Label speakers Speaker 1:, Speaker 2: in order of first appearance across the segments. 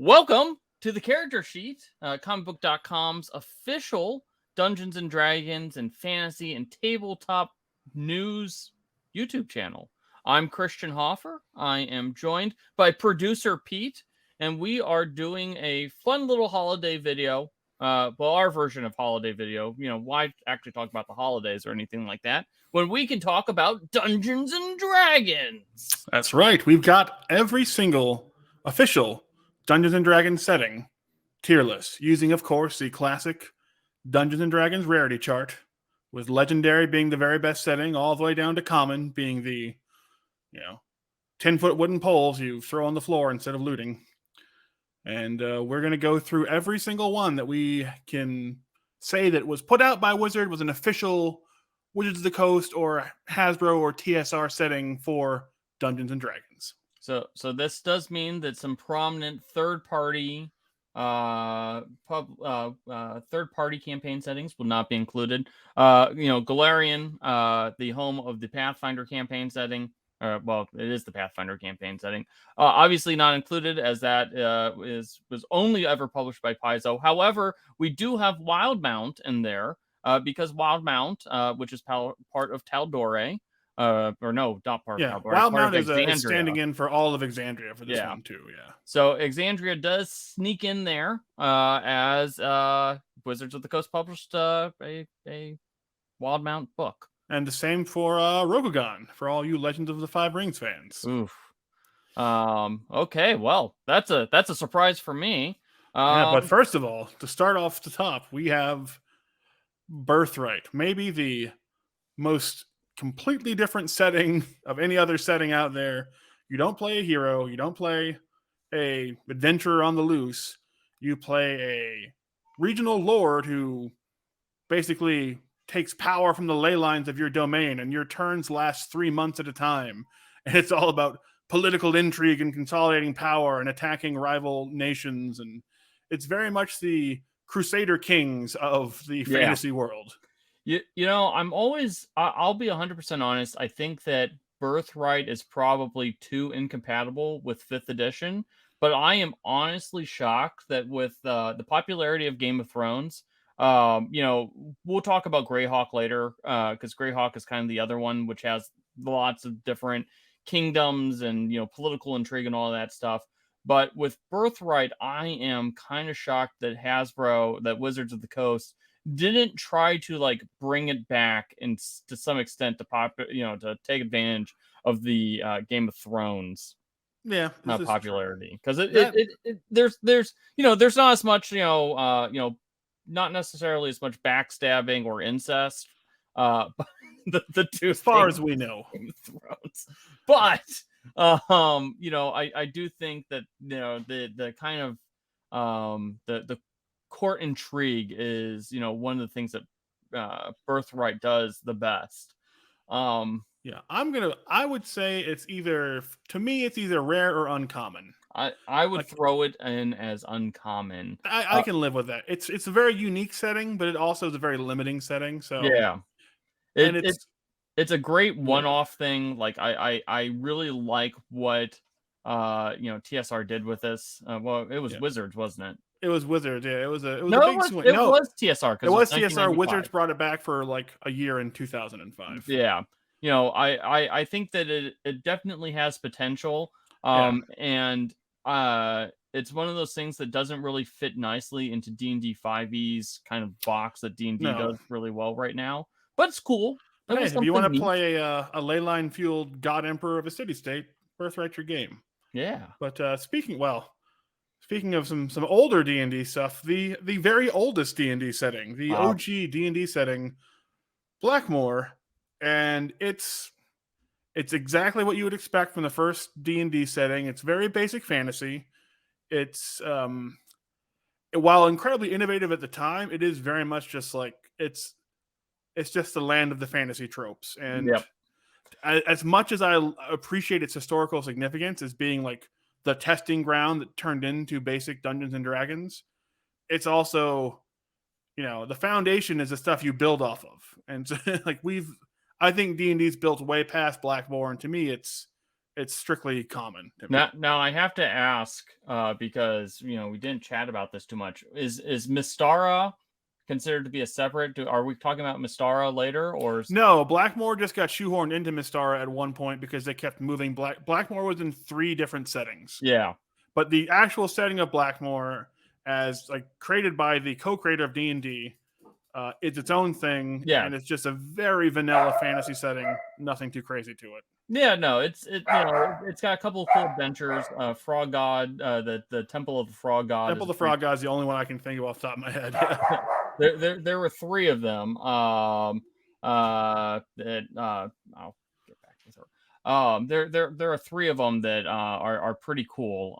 Speaker 1: Welcome to the Character Sheet, comicbook.com's official Dungeons and Dragons and fantasy and tabletop news YouTube channel. I'm Christian Hoffer. I am joined by producer Pete, and we are doing a fun little holiday video. Our version of holiday video. Why actually talk about the holidays or anything like that when we can talk about Dungeons and Dragons?
Speaker 2: That's right. We've got every single official Dungeons and Dragons setting tier list, using, of course, the classic Dungeons and Dragons rarity chart, with legendary being the very best setting, all the way down to common being the 10-foot wooden poles you throw on the floor instead of looting. And we're going to go through every single one that we can say that was put out by Wizard, was an official Wizards of the Coast or Hasbro or TSR setting for Dungeons and Dragons.
Speaker 1: So this does mean that some prominent third-party campaign settings will not be included. Golarion, the home of the Pathfinder campaign setting. It is the Pathfinder campaign setting. Obviously not included, as that was only ever published by Paizo. However, we do have Wildmount in there because Wildmount, which is part of Tal'Dorei. Not part of Tal'Dorei.
Speaker 2: Wildmount is standing in for all of Exandria for this one too. Yeah.
Speaker 1: So Exandria does sneak in there as Wizards of the Coast published a Wildmount book.
Speaker 2: And the same for Rokugan, for all you Legends of the Five Rings fans.
Speaker 1: Oof. Okay, well, that's a surprise for me.
Speaker 2: But first of all, to start off the top, we have Birthright, maybe the most completely different setting of any other setting out there. You don't play a hero, you don't play a adventurer on the loose, you play a regional lord who basically takes power from the ley lines of your domain, and your turns last 3 months at a time, and it's all about political intrigue and consolidating power and attacking rival nations, and it's very much the Crusader Kings of the fantasy world.
Speaker 1: I'll be 100% honest. I think that Birthright is probably too incompatible with 5th edition, but I am honestly shocked that with the popularity of Game of Thrones, we'll talk about Greyhawk later, because Greyhawk is kind of the other one, which has lots of different kingdoms and, political intrigue and all that stuff. But with Birthright, I am kind of shocked that Wizards of the Coast didn't try to bring it back and to some extent to take advantage of the Game of Thrones popularity, because there's not as much not necessarily as much backstabbing or incest, but the two
Speaker 2: as far as we know,
Speaker 1: Game of Thrones. But I do think that the kind of the court intrigue is one of the things that Birthright does the best.
Speaker 2: I would say it's either rare or uncommon.
Speaker 1: I would throw it in as uncommon.
Speaker 2: I can live with that. It's a very unique setting, but it also is a very limiting setting. So
Speaker 1: it's a great one-off thing. I really like what TSR did with this. It was Wizards, wasn't it?
Speaker 2: It was Wizards, yeah. It was a big swing.
Speaker 1: It was TSR.
Speaker 2: It was TSR. Wizards brought it back for a year in 2005.
Speaker 1: Yeah. I think that it definitely has potential. And it's one of those things that doesn't really fit nicely into D&D 5e's kind of box that D&D does really well right now. But it's cool.
Speaker 2: If you want to play a leyline fueled God Emperor of a city-state, Birthright's your game.
Speaker 1: Yeah.
Speaker 2: But speaking of some older D&D stuff, the very oldest D&D setting, the OG D&D setting, Blackmoor, and it's exactly what you would expect from the first D&D setting. It's very basic fantasy. It's while incredibly innovative at the time, it is very much just it's just the land of the fantasy tropes. And as much as I appreciate its historical significance as being the testing ground that turned into basic Dungeons and Dragons, it's also, the foundation is the stuff you build off of. And so, I think D&D's built way past Blackmoor, and to me, it's It's strictly common to me.
Speaker 1: Now I have to ask, because we didn't chat about this too much. Is Mystara considered to be a separate? Are we talking about Mystara later, or
Speaker 2: No, Blackmoor just got shoehorned into Mystara at one point because they kept moving. Blackmoor was in 3 different settings,
Speaker 1: yeah,
Speaker 2: but the actual setting of Blackmoor, as like created by the co-creator of D&D, it's its own thing,
Speaker 1: yeah,
Speaker 2: and it's just a very vanilla fantasy setting. Nothing too crazy to it.
Speaker 1: yeah? No, it's got a couple of cool adventures. Frog God, the Temple of the Frog God
Speaker 2: Temple
Speaker 1: is
Speaker 2: of the Frog God is the only one I can think of off the top of my head.
Speaker 1: there were 3 of them. That I'll get back with her. There are 3 of them that are pretty cool.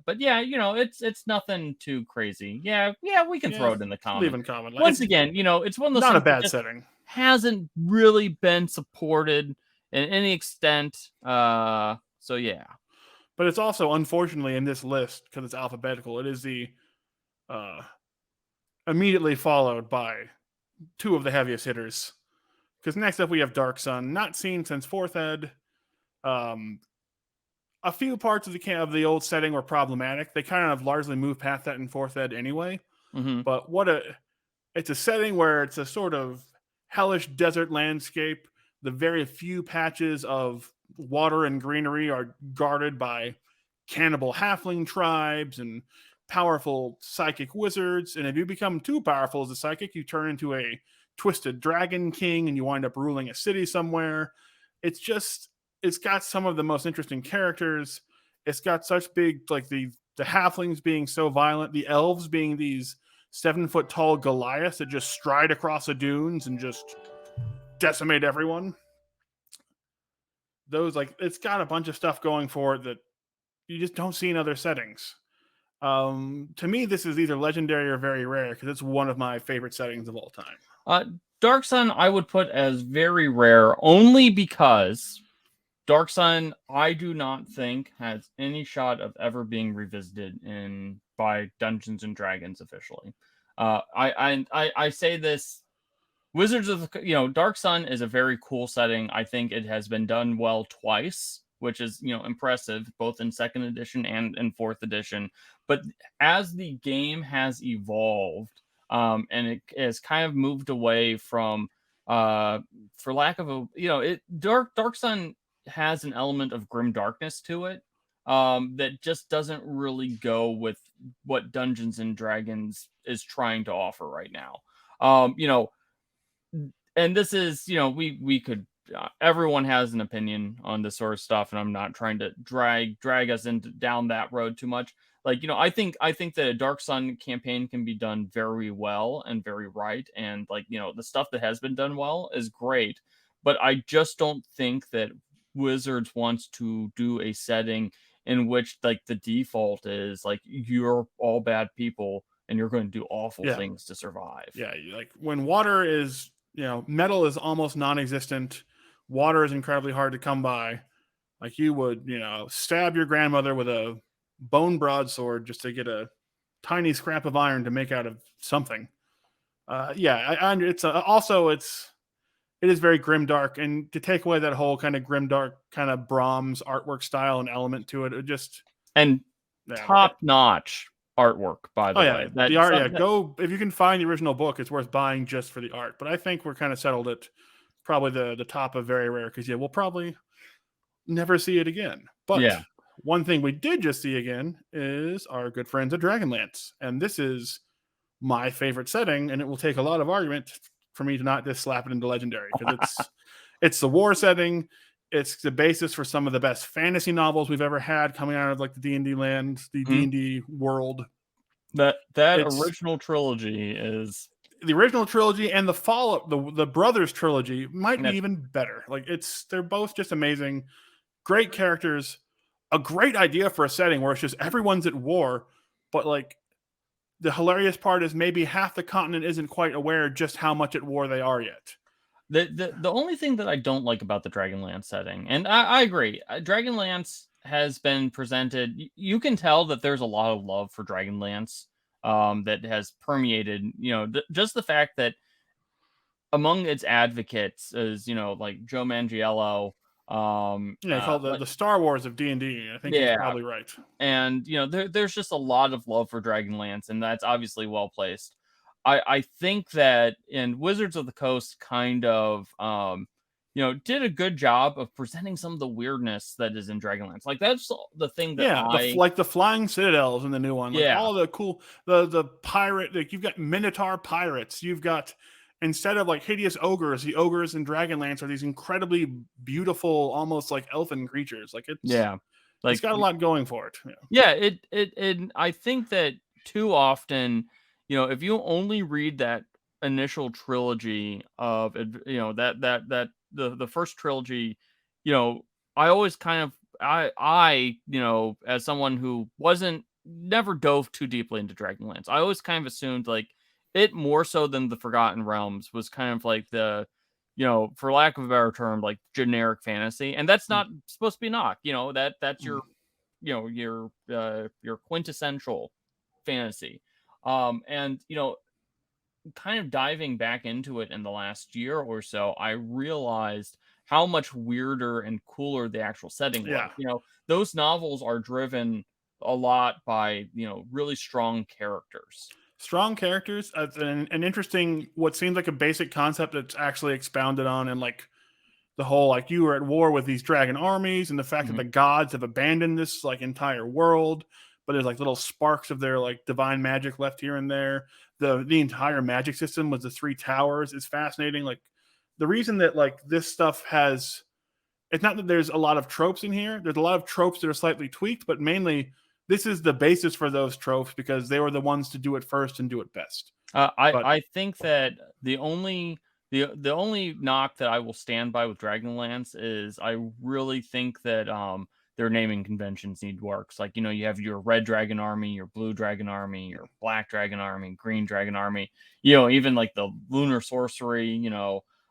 Speaker 1: But yeah, it's nothing too crazy. Yeah, we can throw it in the
Speaker 2: Leave
Speaker 1: comments.
Speaker 2: in common.
Speaker 1: Once again, it's one of those
Speaker 2: not a
Speaker 1: things that
Speaker 2: bad
Speaker 1: just
Speaker 2: setting.
Speaker 1: hasn't really been supported in any extent. So yeah.
Speaker 2: But it's also, unfortunately, in this list, because it's alphabetical, it is the immediately followed by 2 of the heaviest hitters. Because next up we have Dark Sun, not seen since 4th ed. A few parts of the old setting were problematic. They kind of largely moved past that in 4th ed anyway.
Speaker 1: Mm-hmm.
Speaker 2: But it's a setting where it's a sort of hellish desert landscape. The very few patches of water and greenery are guarded by cannibal halfling tribes and powerful psychic wizards. And if you become too powerful as a psychic, you turn into a twisted dragon king and you wind up ruling a city somewhere. It's got some of the most interesting characters. It's got such big, like the halflings being so violent, the elves being these 7-foot tall Goliaths that just stride across the dunes and just decimate everyone. It's got a bunch of stuff going for it that you just don't see in other settings. To me, this is either legendary or very rare because it's one of my favorite settings of all time.
Speaker 1: Dark Sun I would put as very rare only because Dark Sun I do not think has any shot of ever being revisited by Dungeons and Dragons officially. I say this. Wizards of Dark Sun is a very cool setting. I think it has been done well twice, which is impressive, both in 2nd edition and in 4th edition. But as the game has evolved, and it has kind of moved away from, for lack of Dark Sun has an element of grim darkness to it, that just doesn't really go with what Dungeons and Dragons is trying to offer right now. And this is, we could, everyone has an opinion on this sort of stuff, and I'm not trying to drag us down that road too much. I think that a Dark Sun campaign can be done very well and very right, and the stuff that has been done well is great, but I just don't think that Wizards wants to do a setting in which the default is you're all bad people and you're going to do awful things to survive.
Speaker 2: Yeah, when water is, metal is almost non-existent. Water is incredibly hard to come by. You would, stab your grandmother with a bone broadsword just to get a tiny scrap of iron to make out of something. It is very grimdark, and to take away that whole kind of grimdark kind of Brahms artwork style and element to it,
Speaker 1: top-notch artwork, by the way.
Speaker 2: The art, go if you can find the original book, it's worth buying just for the art. But I think we're kind of settled at probably the top of very rare because we'll probably never see it again. But one thing we did just see again is our good friends at Dragonlance, and this is my favorite setting, and it will take a lot of argument for me to not just slap it into legendary because it's the war setting. It's the basis for some of the best fantasy novels we've ever had coming out of the D&D land, the D&D world.
Speaker 1: That original trilogy is
Speaker 2: the original trilogy, and the follow-up, the Brothers trilogy might be even better. They're both just amazing, great characters, a great idea for a setting where it's just everyone's at war, but the hilarious part is maybe half the continent isn't quite aware just how much at war they are yet.
Speaker 1: The only thing that I don't like about the Dragonlance setting, and I agree, Dragonlance has been presented. You can tell that there's a lot of love for Dragonlance that has permeated. Just the fact that among its advocates is Joe Manganiello,
Speaker 2: Yeah, called the Star Wars of D&D. I think he's
Speaker 1: yeah,
Speaker 2: probably right.
Speaker 1: and there's just a lot of love for Dragonlance, and that's obviously well placed. I think that in Wizards of the Coast kind of did a good job of presenting some of the weirdness that is in Dragonlance. Like that's the thing that
Speaker 2: Yeah, the flying citadels in the new one, like
Speaker 1: yeah
Speaker 2: all the cool the pirate, like you've got Minotaur pirates, you've got, instead of like hideous ogres, the ogres in Dragonlance are these incredibly beautiful, almost like elfin creatures. Like
Speaker 1: yeah
Speaker 2: it's
Speaker 1: like
Speaker 2: got a lot going for it. Yeah.
Speaker 1: yeah it I think that too often, if you only read that initial trilogy of the first trilogy, you know I always kind of as someone who wasn't never dove too deeply into Dragonlance, I always kind of assumed like it more so than the Forgotten Realms was kind of like the for lack of a better term, like generic fantasy, and that's not supposed to be a knock. That's your your quintessential fantasy. And kind of diving back into it in the last year or so, I realized how much weirder and cooler the actual setting was.
Speaker 2: Yeah.
Speaker 1: Those novels are driven a lot by really strong characters.
Speaker 2: Strong characters, an interesting, what seems like a basic concept that's actually expounded on, and like the whole, like, you were at war with these dragon armies, and the fact that
Speaker 1: Mhm.
Speaker 2: the gods have abandoned this like entire world, but there's like little sparks of their like divine magic left here and there. The entire magic system was the three towers is fascinating. Like the reason that like this stuff has, it's not that there's a lot of tropes in here. There's a lot of tropes that are slightly tweaked, but mainly this is the basis for those tropes because they were the ones to do it first and do it best. But
Speaker 1: I think that the only knock that I will stand by with Dragonlance is I really think that their naming conventions need works. Like you have your red dragon army, your blue dragon army, your black dragon army, green dragon army. Even like the lunar sorcery.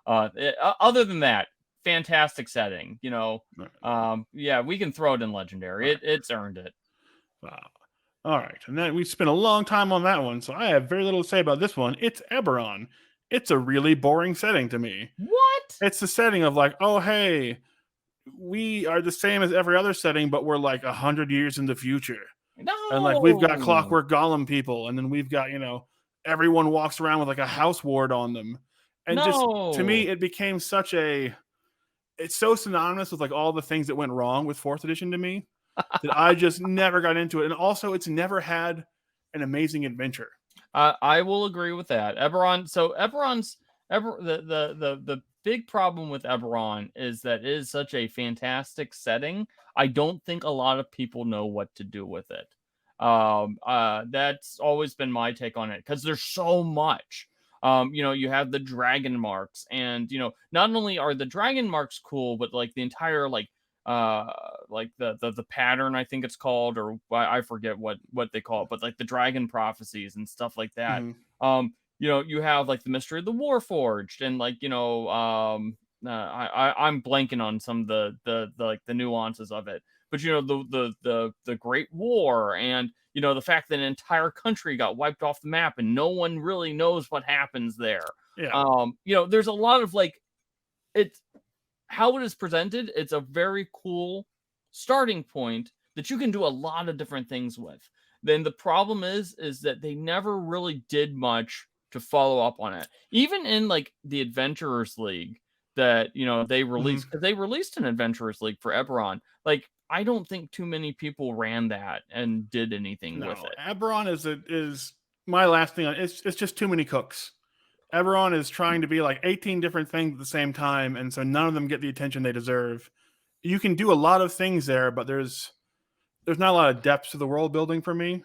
Speaker 1: Other than that, fantastic setting. Yeah, we can throw it in legendary. It's earned it.
Speaker 2: wow. All right. And then we spent a long time on that one, so I have very little to say about this one. It's Eberron. It's a really boring setting to me.
Speaker 1: What?
Speaker 2: It's the setting of like, oh hey, we are the same as every other setting, but we're like 100 years in the future. And like we've got
Speaker 1: No.
Speaker 2: clockwork golem people, and then we've got, everyone walks around with like a house ward on them. And just to me,
Speaker 1: No.
Speaker 2: it became such a, it's so synonymous with like all the things that went wrong with fourth edition to me that I just never got into it. And also it's never had an amazing adventure.
Speaker 1: I will agree with that. Eberron. So Eberron's the big problem with Eberron is that it is such a fantastic setting. I don't think a lot of people know what to do with it. That's always been my take on it because there's so much. You have the dragon marks, and not only are the dragon marks cool, but like the entire like the pattern, I think it's called, or I forget what they call it, but like the dragon prophecies and stuff like that.
Speaker 2: Mm-hmm.
Speaker 1: You have like the mystery of the Warforged, and like I'm blanking on some of the like the nuances of it, but the Great War, and the fact that an entire country got wiped off the map and no one really knows what happens there.
Speaker 2: Yeah.
Speaker 1: There's a lot of like, it's how it is presented. It's a very cool starting point that you can do a lot of different things with. Then the problem is that they never really did much to follow up on it. Even in like the Adventurers League that they released, because they released an Adventurers League for Eberron. Like I don't think too many people ran that and did anything with it.
Speaker 2: Eberron is my last thing on it's just too many cooks. Eberron is trying to be like 18 different things at the same time, and so none of them get the attention they deserve. You can do a lot of things there, but there's not a lot of depth to the world building for me.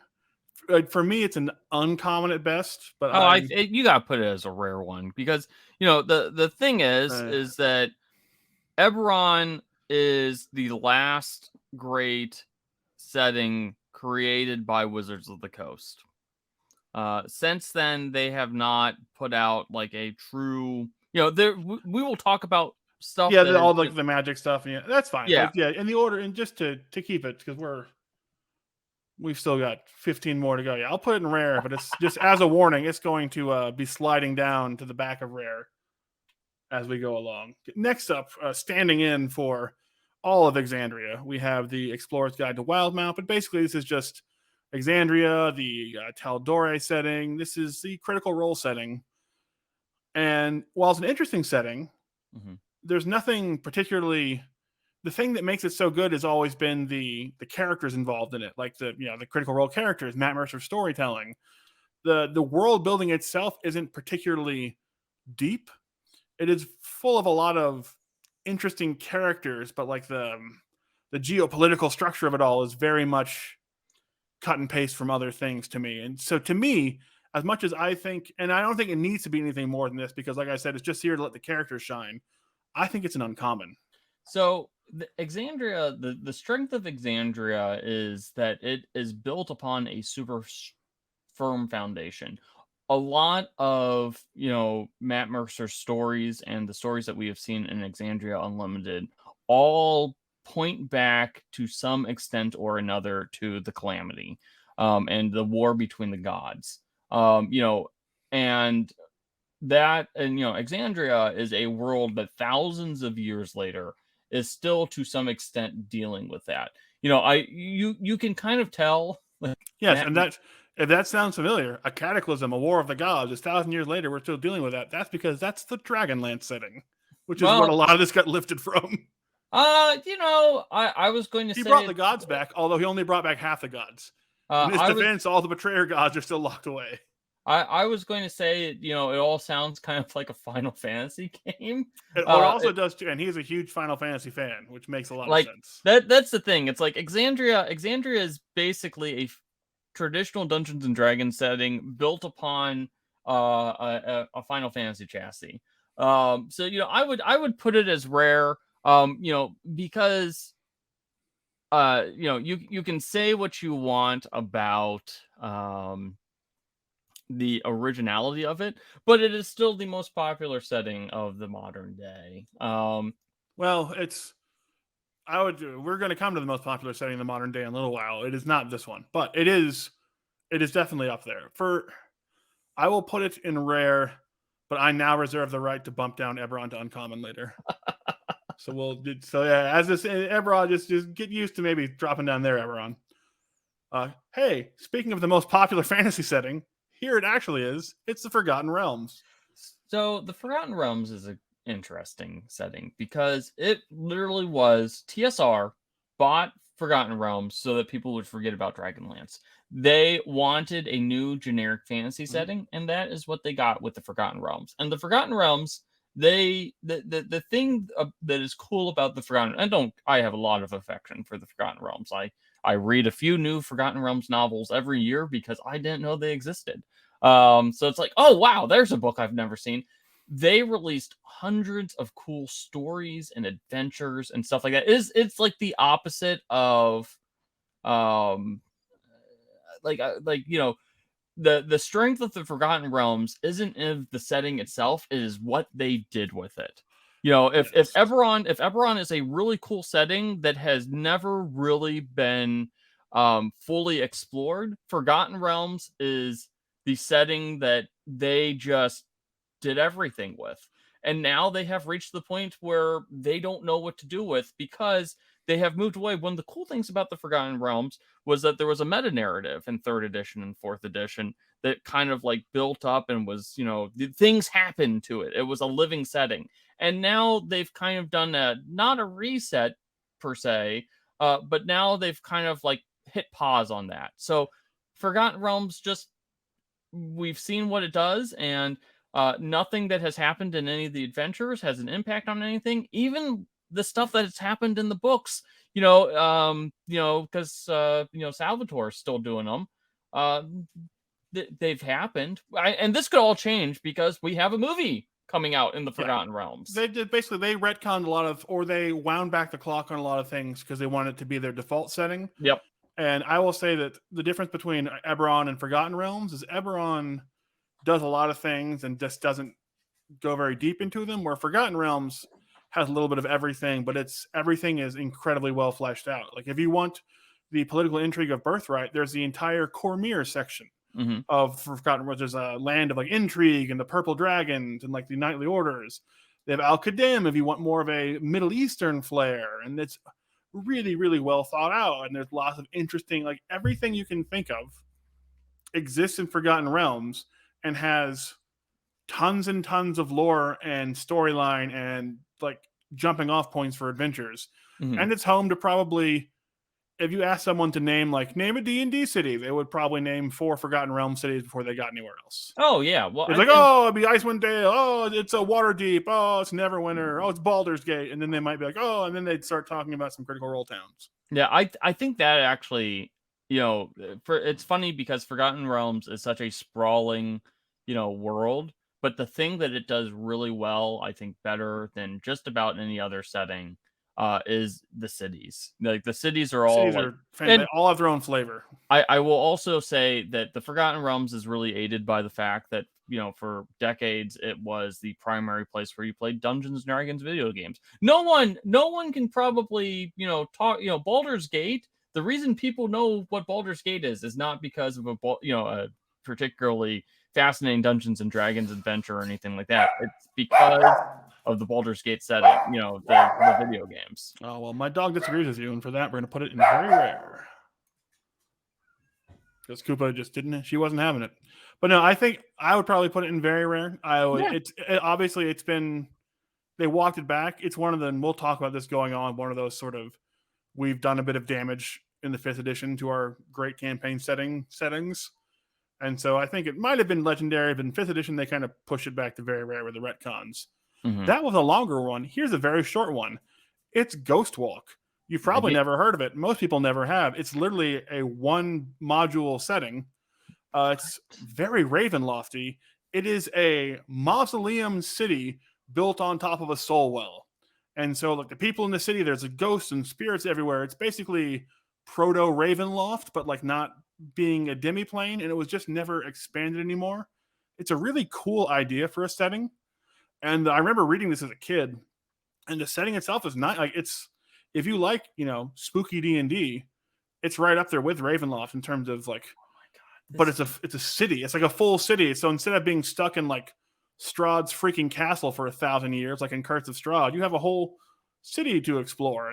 Speaker 2: For me, it's an uncommon at best. But
Speaker 1: Oh, you gotta put it as a rare one because the thing is that Eberron is the last great setting created by Wizards of the Coast. Since then, they have not put out like a true. We will talk about stuff.
Speaker 2: Yeah, all like the magic stuff. Yeah, that's fine.
Speaker 1: Yeah,
Speaker 2: like, yeah. In the order, and just to keep it, because we've still got 15 more to go. Yeah, I'll put it in rare, but it's just as a warning. It's going to be sliding down to the back of rare. as we go along. Next up, standing in for all of Exandria, we have the Explorer's Guide to Wildmount, but basically this is just Exandria, the Taldore setting. This is the Critical Role setting. And while it's an interesting setting, there's nothing particularly... The thing that makes it so good has always been the characters involved in it, like the Critical Role characters, Matt Mercer's storytelling. The world building itself isn't particularly deep. It is full of a lot of interesting characters, but like the geopolitical structure of it all is very much cut and paste from other things to me. And so to me, as much as I think, and I don't think it needs to be anything more than this, because like I said, it's just here to let the characters shine. I think it's an uncommon.
Speaker 1: So Exandria, the strength of Exandria is that it is built upon a super firm foundation. A lot of, Matt Mercer's stories and the stories that we have seen in Exandria Unlimited all point back to some extent or another to the Calamity, and the war between the gods. And that, and Exandria is a world that thousands of years later is still to some extent dealing with that. You can kind of tell.
Speaker 2: Yes, and if that sounds familiar, a cataclysm, a war of the gods, 1,000 years later, we're still dealing with that. That's because that's the Dragonlance setting, which is what a lot of this got lifted from.
Speaker 1: I was going to say...
Speaker 2: He brought the gods back, although he only brought back half the gods. In his defense, all the betrayer gods are still locked away.
Speaker 1: I was going to say, it all sounds kind of like a Final Fantasy game.
Speaker 2: It also does too, and he's a huge Final Fantasy fan, which makes a lot of sense.
Speaker 1: That's the thing. It's like Exandria is basically a traditional Dungeons and Dragons setting built upon a Final Fantasy chassis. So I would put it as rare, because you can say what you want about the originality of it, but it is still the most popular setting of the modern day.
Speaker 2: Well, we're going to come to the most popular setting in the modern day in a little while. It is not this one, but it is definitely up there. I will put it in rare, but I now reserve the right to bump down Eberron to uncommon later. As this Eberron, just get used to maybe dropping down there, Eberron. Hey, speaking of the most popular fantasy setting, here it actually is. It's the Forgotten Realms.
Speaker 1: So the Forgotten Realms is an interesting setting because it literally was TSR bought Forgotten Realms so that people would forget about Dragonlance. They wanted a new generic fantasy setting, and that is what they got with the Forgotten Realms. And the Forgotten Realms, the thing that is cool about the Forgotten, I have a lot of affection for the Forgotten Realms. I read a few new Forgotten Realms novels every year because I didn't know they existed. So it's like, oh wow, there's a book I've never seen. They released hundreds of cool stories and adventures and stuff like that. It's like the opposite of the strength of the Forgotten Realms isn't in the setting itself, it is what they did with it. If Eberron is a really cool setting that has never really been fully explored, Forgotten Realms is the setting that they just did everything with. And now they have reached the point where they don't know what to do with because they have moved away. One of the cool things about the Forgotten Realms was that there was a meta narrative in 3rd edition and 4th edition that kind of like built up and was, things happened to it. It was a living setting. And now they've kind of done not a reset per se, but now they've kind of like hit pause on that. So Forgotten Realms we've seen what it does, and nothing that has happened in any of the adventures has an impact on anything. Even the stuff that has happened in the books, because Salvatore's still doing them. They've happened, and this could all change because we have a movie coming out in the Forgotten Realms.
Speaker 2: They did basically they retconned they wound back the clock on a lot of things because they wanted it to be their default setting.
Speaker 1: Yep.
Speaker 2: And I will say that the difference between Eberron and Forgotten Realms is Eberron does a lot of things and just doesn't go very deep into them, where Forgotten Realms has a little bit of everything, but everything is incredibly well fleshed out. Like if you want the political intrigue of Birthright, there's the entire Cormyr section of Forgotten Realms. There's a land of like intrigue and the purple dragons and like the knightly orders. They have Al-Qadim if you want more of a Middle Eastern flair, and it's really, really well thought out. And there's lots of interesting, like everything you can think of exists in Forgotten Realms and has tons and tons of lore and storyline and like jumping off points for adventures.
Speaker 1: Mhm.
Speaker 2: And it's home to probably, if you ask someone to name a D&D city, they would probably name 4 Forgotten Realms cities before they got anywhere else.
Speaker 1: Oh yeah, well,
Speaker 2: It's like, oh, it'd be Icewind Dale. Oh, it's a Waterdeep. Oh, it's Neverwinter. Oh, it's Baldur's Gate. And then they might be like, oh, and then they'd start talking about some Critical Role towns.
Speaker 1: yeah, I think that actually, it's funny because Forgotten Realms is such a sprawling, world, but the thing that it does really well, I think better than just about any other setting, is the cities. Like the cities are all
Speaker 2: Cities
Speaker 1: like,
Speaker 2: are
Speaker 1: and
Speaker 2: they all have their own flavor.
Speaker 1: I will also say that the Forgotten Realms is really aided by the fact that, for decades it was the primary place where you played Dungeons and Dragons video games. No one can probably, talk, Baldur's Gate. The reason people know what Baldur's Gate is not because of a particularly fascinating Dungeons and Dragons adventure or anything like that. It's because of the Baldur's Gate setting, the video games.
Speaker 2: Oh, well, my dog disagrees with you, and for that, we're going to put it in very rare. Because Koopa just didn't, she wasn't having it. But no, I think I would probably put it in very rare. Obviously, it's been, they walked it back. It's one of the, and we'll talk about this going on, one of those sort of, we've done a bit of damage in the 5th edition to our great campaign settings. And so I think it might have been legendary, but in 5th edition, they kind of push it back to very rare with the retcons.
Speaker 1: Mm-hmm.
Speaker 2: That was a longer one. Here's a very short one. It's Ghostwalk. You've probably never heard of it. Most people never have. It's literally a 1 module setting. It's very Ravenlofty. It is a mausoleum city built on top of a soul well. And so, like, the people in the city, there's a ghosts and spirits everywhere. It's basically proto Ravenloft, but like not being a demiplane, and it was just never expanded anymore. It's a really cool idea for a setting. And I remember reading this as a kid, and the setting itself is not like, it's, if you like, spooky D&D, it's right up there with Ravenloft in terms of like, but it's a city. It's like a full city. So instead of being stuck in like Strahd's freaking castle for 1,000 years, like in Curse of Strahd, you have a whole city to explore.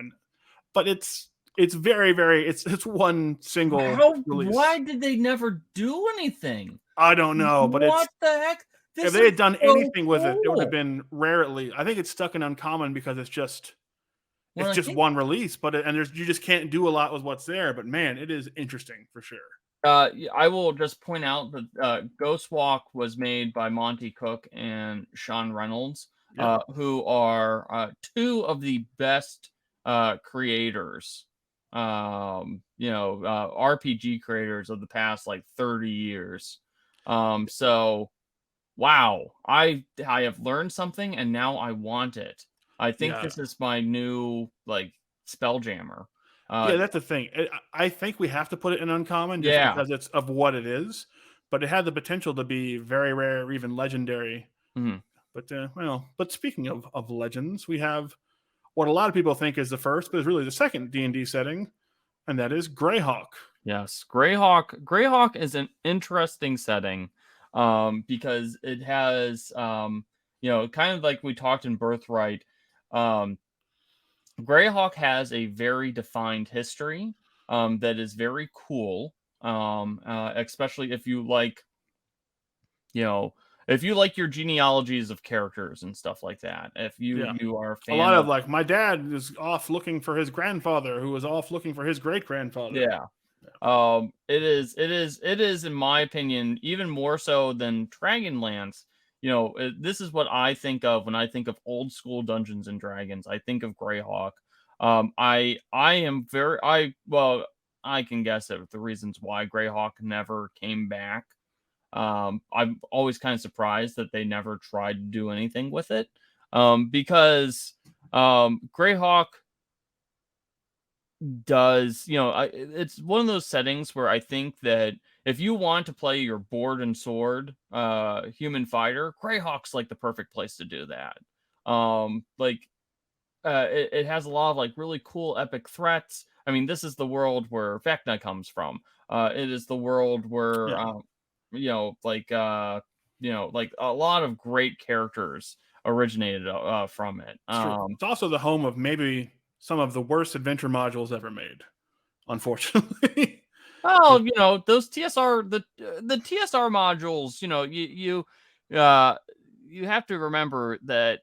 Speaker 2: But it's very, very, it's one single release.
Speaker 1: Why did they never do anything?
Speaker 2: I don't know, but
Speaker 1: what the heck?
Speaker 2: If they had done anything with it, it would have been rarely. I think it's stuck in uncommon because it's just one release, but you just can't do a lot with what's there. But man, it is interesting for sure.
Speaker 1: I will just point out that Ghostwalk was made by Monty Cook and Sean Reynolds, who are 2 of the best creators, RPG creators of the past like 30 years. So wow, I have learned something and now I want it. I think this is my new like Spelljammer.
Speaker 2: That's the thing. I think we have to put it in uncommon just because it's of what it is, but it had the potential to be very rare or even legendary.
Speaker 1: Mm-hmm.
Speaker 2: But speaking of legends, we have what a lot of people think is the first, but is really the second D&D setting, and that is Greyhawk.
Speaker 1: Yes, Greyhawk is an interesting setting because it has, kind of like we talked in Birthright, Greyhawk has a very defined history that is very cool, especially if you like, if you like your genealogies of characters and stuff like that. If you are a fan,
Speaker 2: a lot of like, my dad is off looking for his grandfather, who was off looking for his great grandfather.
Speaker 1: It is in my opinion even more so than Dragonlance. This is what I think of when I think of old school Dungeons and Dragons. I think of Greyhawk. I can guess at the reasons why Greyhawk never came back. I'm always kind of surprised that they never tried to do anything with it. Because Greyhawk does, it's one of those settings where I think that if you want to play your board and sword human fighter, Greyhawk's like the perfect place to do that. It has a lot of like really cool epic threats. I mean, this is the world where Vecna comes from. It is the world where like a lot of great characters originated from it.
Speaker 2: It's true. It's also the home of maybe some of the worst adventure modules ever made, unfortunately.
Speaker 1: Oh, those the TSR modules, you have to remember that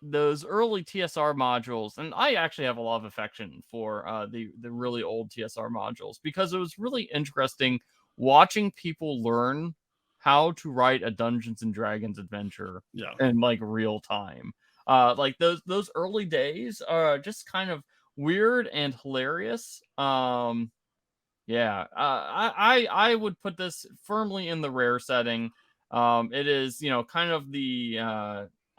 Speaker 1: those early TSR modules, and I actually have a lot of affection for the really old TSR modules, because it was really interesting watching people learn how to write a Dungeons and Dragons adventure
Speaker 2: Yeah.
Speaker 1: in like real time. Like those early days are just kind of weird and hilarious. Yeah, I would put this firmly in the rare setting. It is, kind of the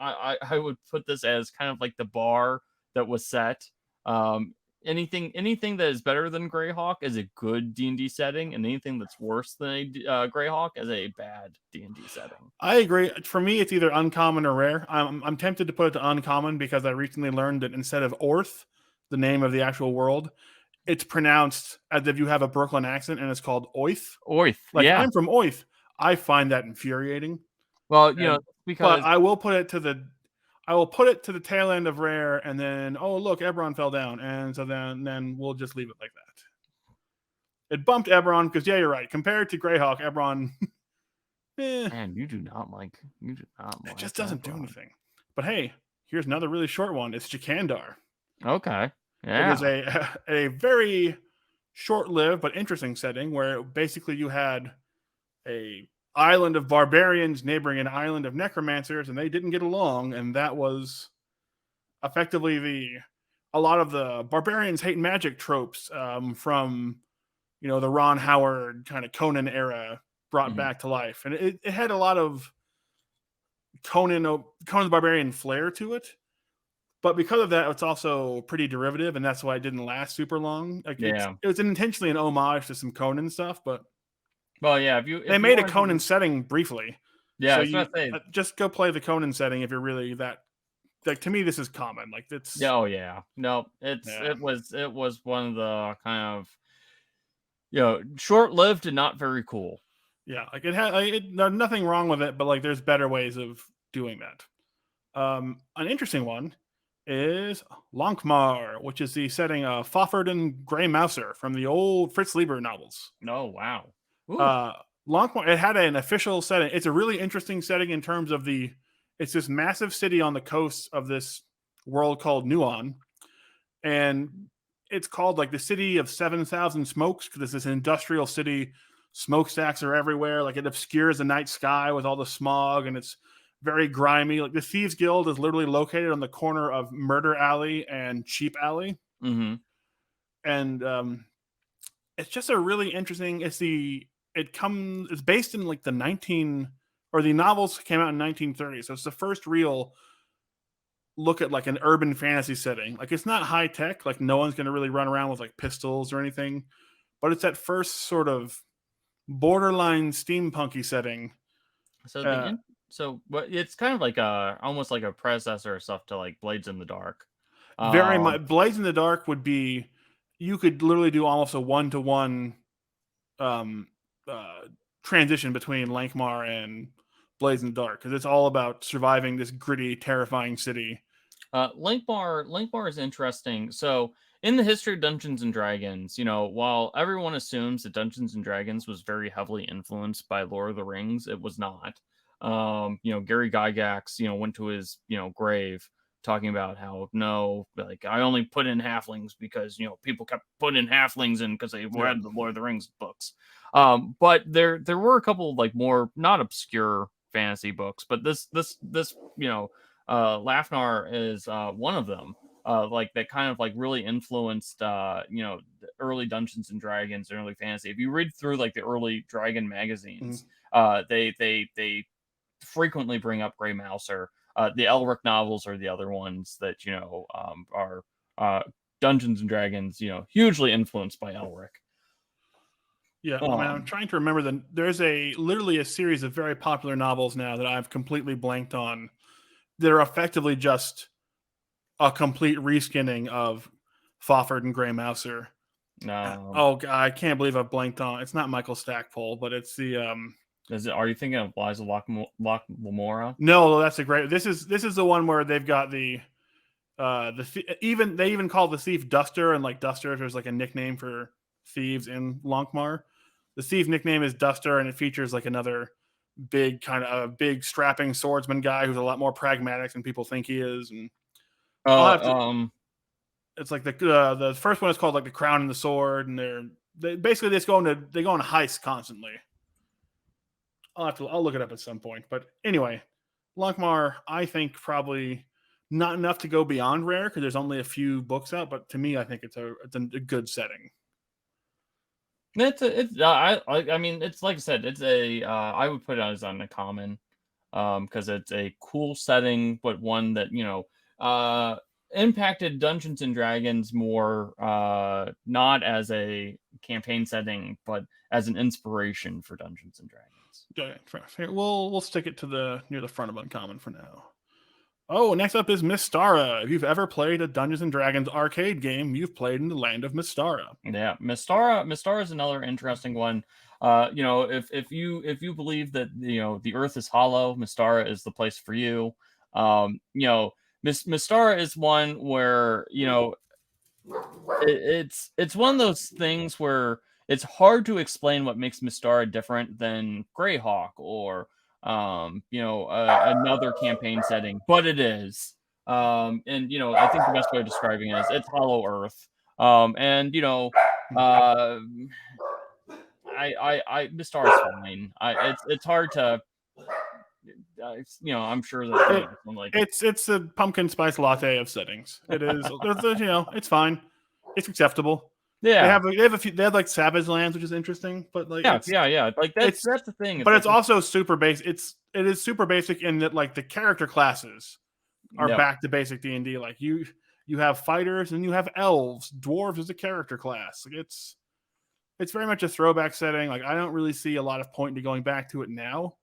Speaker 1: I would put this as kind of like the bar that was set. Anything that is better than Greyhawk is a good D&D setting, and anything that's worse than a Greyhawk is a bad D&D setting.
Speaker 2: I agree. For me, it's either uncommon or rare. I'm tempted to put it to uncommon because I recently learned that instead of Orth, the name of the actual world, it's pronounced as if you have a Brooklyn accent, and it's called Oith.
Speaker 1: Oith,
Speaker 2: Like,
Speaker 1: yeah.
Speaker 2: I'm from Oith. I find that infuriating.
Speaker 1: Well,
Speaker 2: But
Speaker 1: because
Speaker 2: I will put it to the tail end of rare, and then look, Eberron fell down, and so then we'll just leave it like that. It bumped Eberron because you're right. Compared to Greyhawk, Eberron,
Speaker 1: man, you do not like
Speaker 2: it just doesn't do anything. But hey, here's another really short one. It's Jakandar.
Speaker 1: Okay,
Speaker 2: It
Speaker 1: yeah.
Speaker 2: is a very short-lived but interesting setting where basically you had a island of barbarians neighboring an island of necromancers, and they didn't get along, and that was effectively a lot of the barbarians hate magic tropes from the Ron Howard kind of Conan era brought back to life, and it had a lot of Conan's barbarian flair to it. But because of that, it's also pretty derivative, and that's why it didn't last super long. Like,
Speaker 1: Yeah.
Speaker 2: it was intentionally an homage to some Conan stuff, but
Speaker 1: well, yeah.
Speaker 2: they made a Conan setting briefly.
Speaker 1: Yeah,
Speaker 2: So
Speaker 1: I was about to say,
Speaker 2: just go play the Conan setting if you're really that. Like, to me, this is common. Like, it's
Speaker 1: oh yeah, no, it was one of the kind of short-lived and not very cool.
Speaker 2: Yeah, like there's nothing wrong with it, but like there's better ways of doing that. An interesting one is Lankhmar, which is the setting of Fafhrd and Grey Mouser from the old Fritz Lieber novels.
Speaker 1: Oh wow.
Speaker 2: Lankhmar, it had an official setting. It's a really interesting setting in terms of it's this massive city on the coast of this world called Nuon, and it's called like the city of 7,000 smokes because it's this industrial city. Smokestacks are everywhere. Like, it obscures the night sky with all the smog, and it's very grimy. Like, the Thieves Guild is literally located on the corner of Murder Alley and Cheap Alley.
Speaker 1: Mm-hmm.
Speaker 2: And it's just a really interesting. It's based in like the novels came out in 1930, so it's the first real look at like an urban fantasy setting. Like, it's not high tech. Like, no one's going to really run around with like pistols or anything, but it's that first sort of borderline steampunky setting.
Speaker 1: But it's kind of like almost like a predecessor or stuff to like Blades in the Dark.
Speaker 2: Very much. Blades in the Dark would be, you could literally do almost a 1-to-1 transition between Lankhmar and Blades in the Dark, because it's all about surviving this gritty, terrifying city.
Speaker 1: Lankhmar is interesting. So in the history of Dungeons and Dragons, while everyone assumes that Dungeons and Dragons was very heavily influenced by Lord of the Rings, it was not. Gary Gygax, went to his, grave talking about how, no, like, I only put in halflings because, people kept putting in halflings in because they read the Lord of the Rings books. But there were a couple of like more not obscure fantasy books, but this Lafnar is one of them. Like, that kind of like really influenced the early Dungeons and Dragons and early fantasy. If you read through like the early Dragon magazines, they frequently bring up Grey Mouser. The Elric novels are the other ones that are Dungeons and Dragons, hugely influenced by Elric.
Speaker 2: Yeah, I'm trying to remember there's literally a series of very popular novels now that I've completely blanked on. They're effectively just a complete reskinning of Fafhrd and Grey Mouser.
Speaker 1: No.
Speaker 2: Oh God, I can't believe I blanked on. It's not Michael Stackpole, but it's the
Speaker 1: Are you thinking of Liza Lockmora?
Speaker 2: No, that's a great. This is the one where they've got the even they even call the thief Duster, and like Duster, there's like a nickname for thieves in Lankhmar. The thief nickname is Duster, and it features like another big kind of a big strapping swordsman guy who's a lot more pragmatic than people think he is. And I'll have to. It's like the first one is called like the Crown and the Sword, and they basically just go on heist constantly. I'll look it up at some point. But anyway, Lankhmar, I think probably not enough to go beyond rare because there's only a few books out. But to me, I think it's a good setting.
Speaker 1: I mean, it's like I said, it's I would put it as on a common, because it's a cool setting, but one that impacted Dungeons and Dragons more, not as a campaign setting, but as an inspiration for Dungeons and Dragons.
Speaker 2: Okay, we'll stick it to near the front of uncommon for now. Oh, next up is Mystara. If you've ever played a Dungeons and Dragons arcade game, you've played in the land of Mystara.
Speaker 1: Yeah, Mystara is another interesting one. If you believe that the Earth is hollow, Mystara is the place for you. Mystara is one where it's one of those things where it's hard to explain what makes Mystara different than Greyhawk or another campaign setting, but it is. I think the best way of describing it is it's Hollow Earth. Mystara is fine. It's hard to. I'm sure that
Speaker 2: it's a pumpkin spice latte of settings. It is. It's fine. It's acceptable.
Speaker 1: Yeah,
Speaker 2: they have a few. They have like Savage Lands, which is interesting, but like
Speaker 1: yeah. Like that's the thing.
Speaker 2: But it's also super basic. It is super basic in that like the character classes are back to basic D&D. Like you have fighters and you have elves. Dwarves is a character class. Like it's very much a throwback setting. Like I don't really see a lot of point to going back to it now.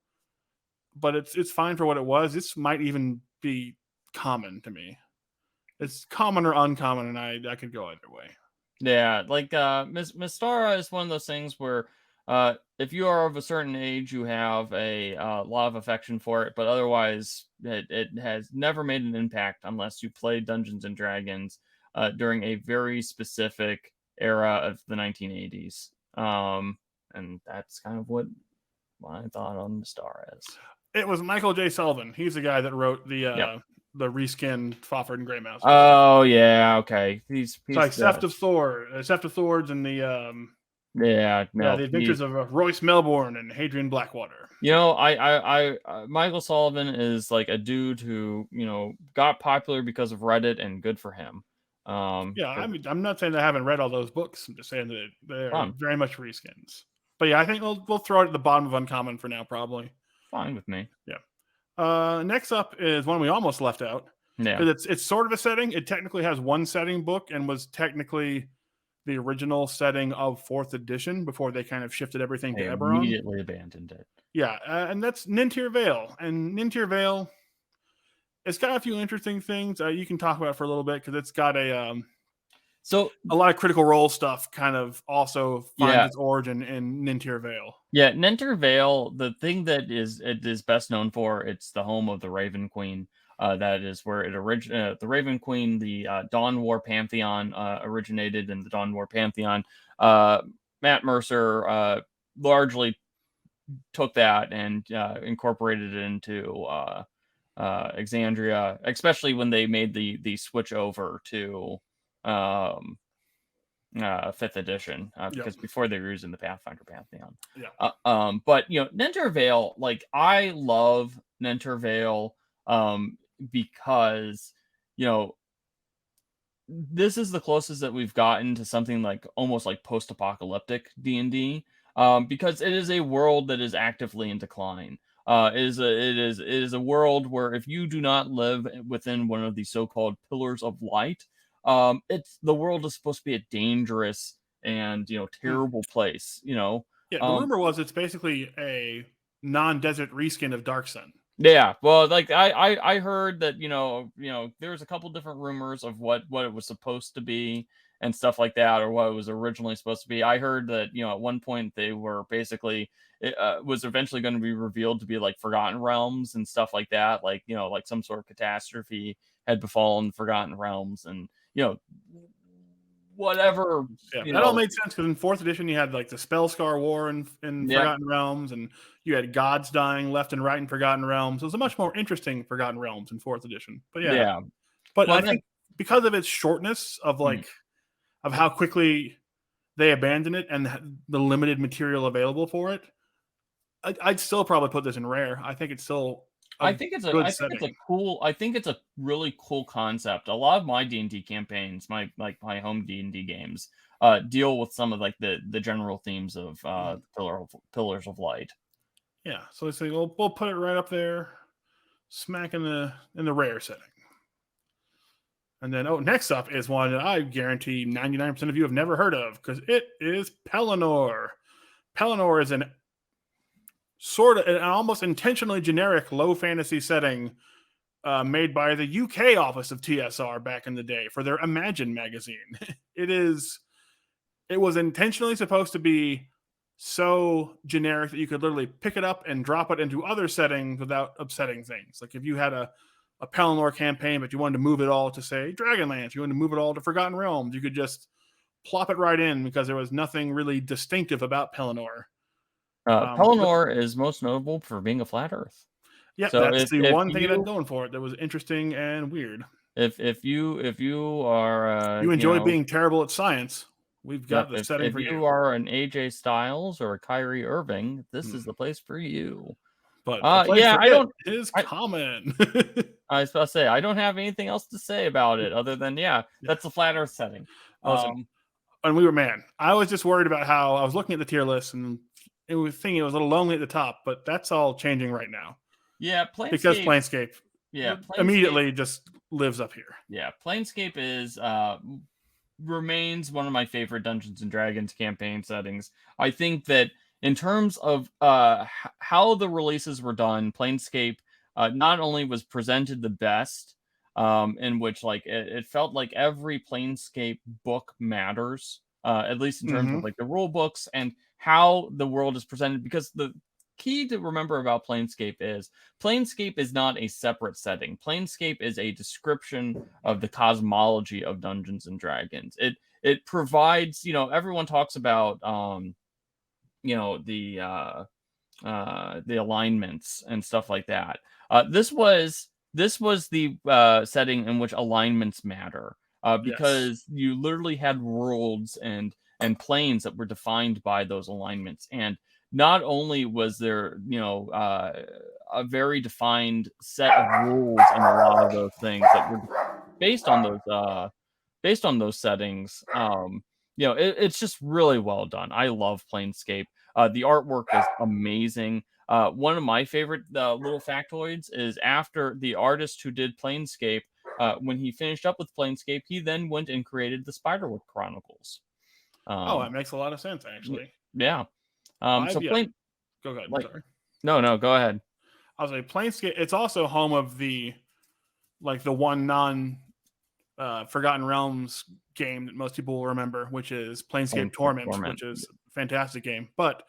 Speaker 2: But it's fine for what it was. This might even be common to me. It's common or uncommon, and I could go either way.
Speaker 1: Yeah, like Mystara is one of those things where if you are of a certain age, you have a lot of affection for it, but otherwise it has never made an impact unless you play Dungeons and Dragons during a very specific era of the 1980s. And that's kind of what my thought on Mystara is.
Speaker 2: It was Michael J. Sullivan. He's the guy that wrote the reskinned Fafhrd and Greymouse.
Speaker 1: Oh yeah, okay. He's
Speaker 2: like Sept of Thords, and the the Adventures of Royce Melbourne and Hadrian Blackwater.
Speaker 1: Michael Sullivan is like a dude who got popular because of Reddit, and good for him.
Speaker 2: I'm not saying that I haven't read all those books. I'm just saying that they're very much reskins. But yeah, I think we'll throw it at the bottom of uncommon for now, probably.
Speaker 1: Fine with me.
Speaker 2: Yeah. Next up is one we almost left out.
Speaker 1: Yeah.
Speaker 2: Because it's sort of a setting. It technically has one setting book and was technically the original setting of 4th edition before they kind of shifted everything to Eberron.
Speaker 1: Immediately abandoned it.
Speaker 2: Yeah, and that's Nentir Vale. And Nentir Vale, it's got a few interesting things you can talk about for a little bit because it's got a lot of Critical Role stuff kind of also finds its origin in Nentir Vale.
Speaker 1: Yeah, Nentir Vale, the thing that it is best known for, it's the home of the Raven Queen. That is where it originated. The Raven Queen, the Dawn War Pantheon originated in the Dawn War Pantheon. Matt Mercer largely took that and incorporated it into Exandria, especially when they made the switch over to 5th edition, because before they were using the Pathfinder Pantheon. But Nentir Vale, like I love Nentir Vale because this is the closest that we've gotten to something like almost like post-apocalyptic D&D, because it is a world that is actively in decline. It is a world where if you do not live within one of the so-called pillars of light, the world is supposed to be a dangerous and terrible place. The
Speaker 2: rumor was it's basically a non-desert reskin of Dark Sun.
Speaker 1: Yeah, well, like I heard that there's a couple different rumors of what it was supposed to be, and stuff like that, or what it was originally supposed to be. I heard that, at one point they were basically, it was eventually going to be revealed to be like Forgotten Realms and stuff like that, like, like some sort of catastrophe had befallen Forgotten Realms, and whatever.
Speaker 2: Yeah, that all made sense because in 4th edition you had like the Spellscar War in
Speaker 1: Yep.
Speaker 2: Forgotten Realms, and you had gods dying left and right in Forgotten Realms. It was a much more interesting Forgotten Realms in 4th edition. But yeah. But
Speaker 1: Well,
Speaker 2: I think because of its shortness of like of how quickly they abandoned it and the limited material available for it, I'd still probably put this in rare. I think it's still
Speaker 1: I think it's a really cool concept. A lot of my D&D campaigns, my home D&D games, deal with some of like the general themes of Pillars of Light.
Speaker 2: Yeah, so let's say we'll put it right up there, smack in the rare setting. And then, next up is one that I guarantee 99% of you have never heard of, because it is Pelinore. Pelinore is an almost intentionally generic low fantasy setting made by the UK office of TSR back in the day for their Imagine magazine. It was intentionally supposed to be so generic that you could literally pick it up and drop it into other settings without upsetting things. Like if you had a Pelinore campaign, but you wanted to move it all to, say, Dragonlance, you wanted to move it all to Forgotten Realms, you could just plop it right in because there was nothing really distinctive about Pelinore.
Speaker 1: Pelinore is most notable for being a flat Earth.
Speaker 2: Yeah, so that's the one thing it had going for it that was interesting and weird.
Speaker 1: If you are
Speaker 2: you enjoy being terrible at science, we've got the setting for you.
Speaker 1: If you are an AJ Styles or a Kyrie Irving, this is the place for you.
Speaker 2: But the place for it is common.
Speaker 1: I was about to say, I don't have anything else to say about it other than, that's a flat Earth setting.
Speaker 2: Awesome. And I was just worried about how I was looking at the tier list and it was thinking it was a little lonely at the top, but that's all changing right now.
Speaker 1: Yeah,
Speaker 2: because Planescape immediately just lives up here.
Speaker 1: Yeah, Planescape remains one of my favorite Dungeons and Dragons campaign settings. I think that in terms of how the releases were done, Planescape not only was presented the best, in which like it felt like every Planescape book matters, at least in terms of like the rule books and how the world is presented, because the key to remember about Planescape is not a separate setting. Planescape is a description of the cosmology of Dungeons and Dragons. It provides, everyone talks about the alignments and stuff like that. This was the setting in which alignments matter, because you literally had worlds and planes that were defined by those alignments. And not only was there, a very defined set of rules and a lot of those things that were based on those settings. It's just really well done. I love Planescape. The artwork is amazing. One of my favorite little factoids is after the artist who did Planescape, when he finished up with Planescape, he then went and created the Spiderwick Chronicles.
Speaker 2: That makes a lot of sense, actually.
Speaker 1: Yeah.
Speaker 2: Go ahead. Sorry.
Speaker 1: No, go ahead.
Speaker 2: I was like, Planescape. It's also home of the one Forgotten Realms game that most people will remember, which is Planescape Torment, which is a fantastic game. But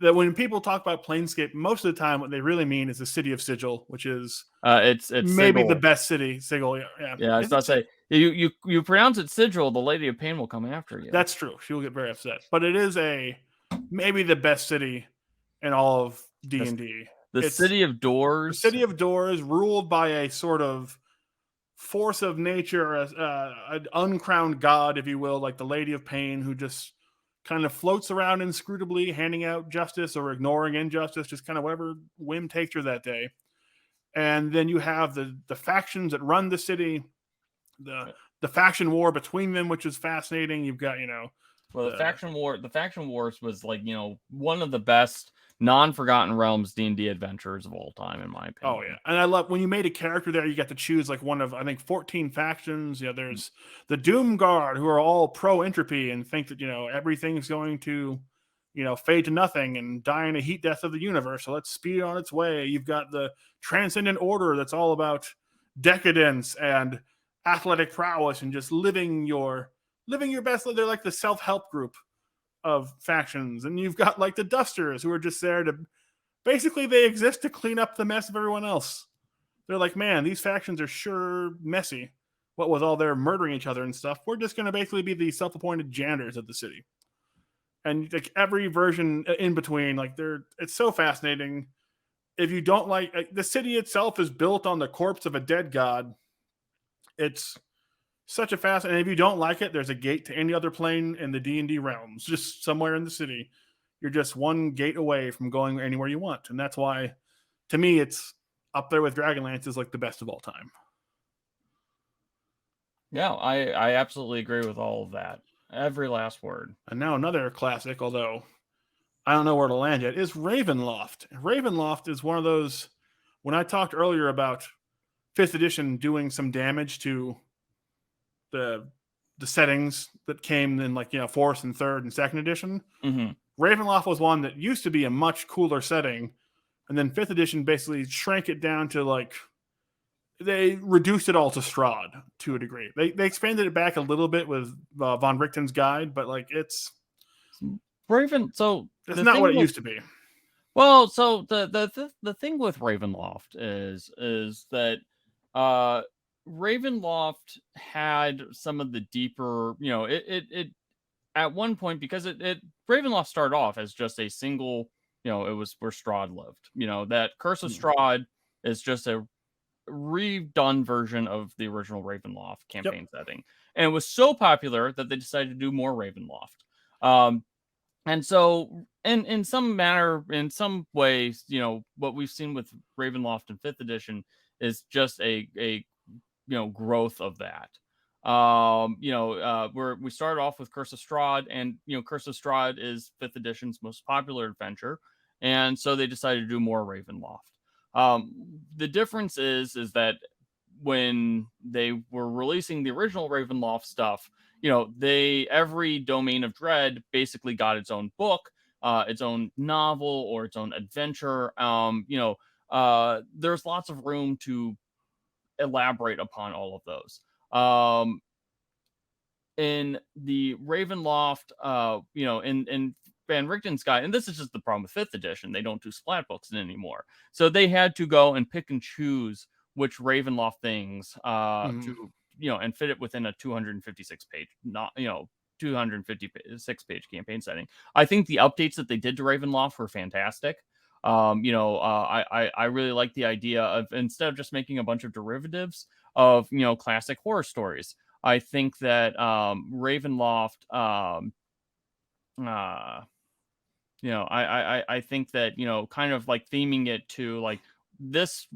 Speaker 2: when people talk about Planescape, most of the time what they really mean is the city of Sigil, which is
Speaker 1: it's
Speaker 2: maybe
Speaker 1: Sigil.
Speaker 2: The best city. Sigil, yeah.
Speaker 1: Yeah, I was about to say, you pronounce it Sigil, the Lady of Pain will come after you.
Speaker 2: That's true. She will get very upset. But it is maybe the best city in all of D&D.
Speaker 1: The City of Doors.
Speaker 2: The City of Doors, ruled by a sort of force of nature, an uncrowned god, if you will, like the Lady of Pain, who just kind of floats around inscrutably, handing out justice or ignoring injustice, just kind of whatever whim takes her that day. And then you have the factions that run the city, the faction war between them, which is fascinating. You've got,
Speaker 1: the faction wars was like, one of the best non-Forgotten Realms D&D adventures of all time, in my opinion.
Speaker 2: Oh yeah, and I love when you made a character there, you got to choose like one of, I think, 14 factions. There's the Doom Guard, who are all pro entropy and think that everything's going to fade to nothing and die in a heat death of the universe, so let's speed it on its way. You've got the Transcendent Order, that's all about decadence and athletic prowess and just living your living your best life. They're like the self-help group of factions. And you've got like the Dusters who are just there to basically they exist to clean up the mess of everyone else. They're like, man, these factions are sure messy. What with all their murdering each other and stuff, we're just going to basically be the self-appointed janitors of the city. And like every version in between, like it's so fascinating. If you don't like the city itself is built on the corpse of a dead god. It's such a fascinating. And if you don't like it, there's a gate to any other plane in the D&D realms, just somewhere in the city. You're just one gate away from going anywhere you want, and that's why, to me, it's up there with Dragonlance is like the best of all time.
Speaker 1: Yeah, I absolutely agree with all of that. Every last word.
Speaker 2: And now another classic, although I don't know where to land yet, is Ravenloft. Ravenloft is one of those, when I talked earlier about 5th edition doing some damage to the settings that came in like, 4th and 3rd and 2nd edition, Ravenloft was one that used to be a much cooler setting. And then 5th edition basically shrank it down to like, they reduced it all to Strahd to a degree. They expanded it back a little bit with Von Richten's guide, but like it's it's not what it used to be.
Speaker 1: Well, so the thing with Ravenloft is that Ravenloft had some of the deeper, it at one point, because it Ravenloft started off as just a single, it was where Strahd lived. That Curse of Strahd is just a redone version of the original Ravenloft campaign setting. And it was so popular that they decided to do more Ravenloft. And so in some manner, in some ways, what we've seen with Ravenloft in 5th edition is just a growth of that. Where we started off with Curse of Strahd, and Curse of Strahd is 5th edition's most popular adventure, and so they decided to do more Ravenloft. The difference is that when they were releasing the original Ravenloft stuff, every Domain of Dread basically got its own book, its own novel, or its own adventure. There's lots of room to elaborate upon all of those. In the Ravenloft, in Van Richten's guide, and this is just the problem with 5th edition, they don't do splat books anymore. So they had to go and pick and choose which Ravenloft things to, and fit it within a 256 page, 256 page campaign setting. I think the updates that they did to Ravenloft were fantastic. I really like the idea of, instead of just making a bunch of derivatives of, classic horror stories, I think that Ravenloft, I think that, kind of like theming it to like this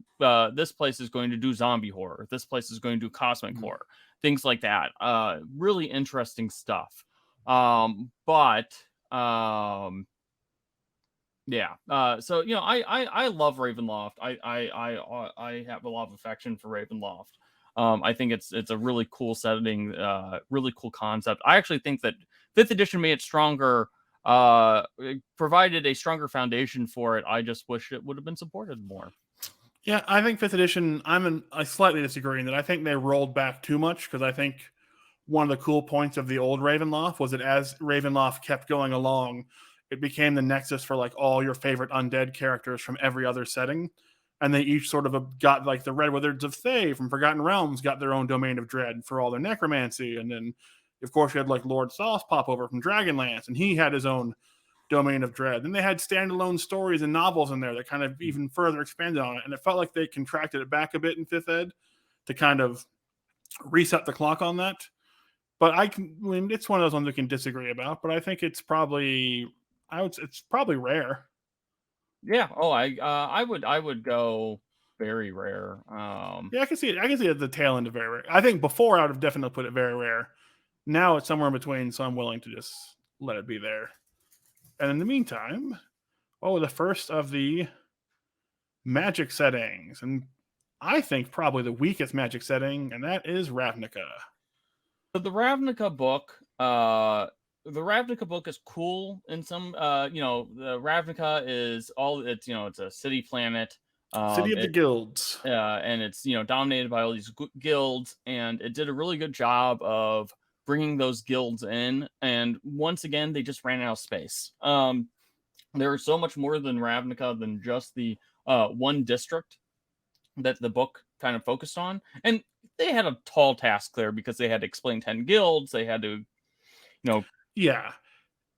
Speaker 1: place is going to do zombie horror, this place is going to do cosmic horror, things like that. Really interesting stuff. Yeah. So I love Ravenloft. I have a lot of affection for Ravenloft. I think it's a really cool setting, really cool concept. I actually think that 5th edition made it stronger, it provided a stronger foundation for it. I just wish it would have been supported more.
Speaker 2: Yeah, I think 5th edition, I slightly disagree in that I think they rolled back too much, because I think one of the cool points of the old Ravenloft was that as Ravenloft kept going along, it became the nexus for like all your favorite undead characters from every other setting. And they each sort of got, like, the Red Wizards of Thay from Forgotten Realms got their own Domain of Dread for all their necromancy. And then, of course, you had like Lord Sauce pop over from Dragonlance, and he had his own Domain of Dread. Then they had standalone stories and novels in there that kind of even further expanded on it. And it felt like they contracted it back a bit in 5th ed to kind of reset the clock on that. But it's one of those ones we can disagree about. But I think it's probably, it's probably rare.
Speaker 1: Yeah. Oh, I would go very rare.
Speaker 2: Yeah, I can see it. I can see it at the tail end of very rare. I think before I would have definitely put it very rare. Now it's somewhere in between, so I'm willing to just let it be there. And in the meantime, the first of the magic settings, and I think probably the weakest magic setting, and that is Ravnica.
Speaker 1: So the Ravnica book, is cool in some, the Ravnica is it's a city planet.
Speaker 2: City of the guilds.
Speaker 1: And it's, dominated by all these guilds, and it did a really good job of bringing those guilds in, and once again, they just ran out of space. There is so much more than Ravnica than just the one district that the book kind of focused on, and they had a tall task there because they had to explain 10 guilds. They had to,
Speaker 2: Yeah,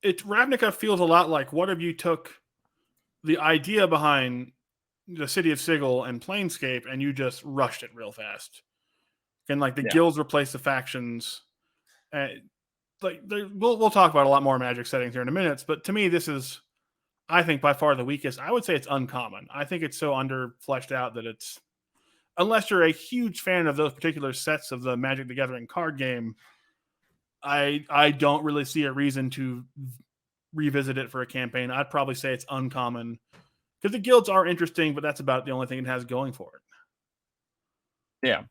Speaker 2: Ravnica feels a lot like what if you took the idea behind the City of Sigil and Planescape and you just rushed it real fast. And like the guilds replace the factions. We'll talk about a lot more Magic settings here in a minute, but to me, this is, I think, by far the weakest. I would say it's uncommon. I think it's so under fleshed out that it's, unless you're a huge fan of those particular sets of the Magic the Gathering card game, I don't really see a reason to revisit it for a campaign. I'd probably say it's uncommon because the guilds are interesting, but that's about the only thing it has going for it.
Speaker 1: Yeah.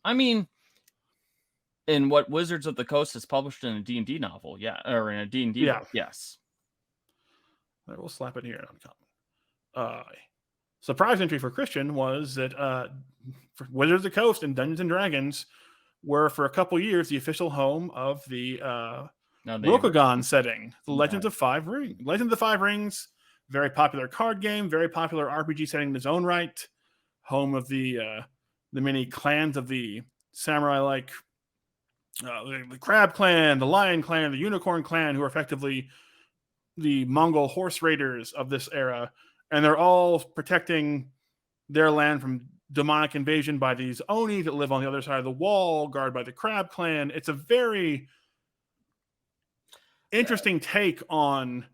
Speaker 1: I mean, in what Wizards of the Coast has published in a D&D novel, or in a D&D book, yes.
Speaker 2: I will slap it here. Surprise entry for Christian was that Wizards of the Coast and Dungeons and Dragons were for a couple years the official home of the Rokugan setting, the Legends of Five Rings. Legends of Five Rings, very popular card game, very popular RPG setting in its own right, home of the many clans of the samurai-like the Crab Clan, the Lion Clan, the Unicorn Clan, who are effectively the Mongol horse raiders of this era, and they're all protecting their land from demonic invasion by these Oni that live on the other side of the wall, guarded by the Crab Clan. It's a very interesting take on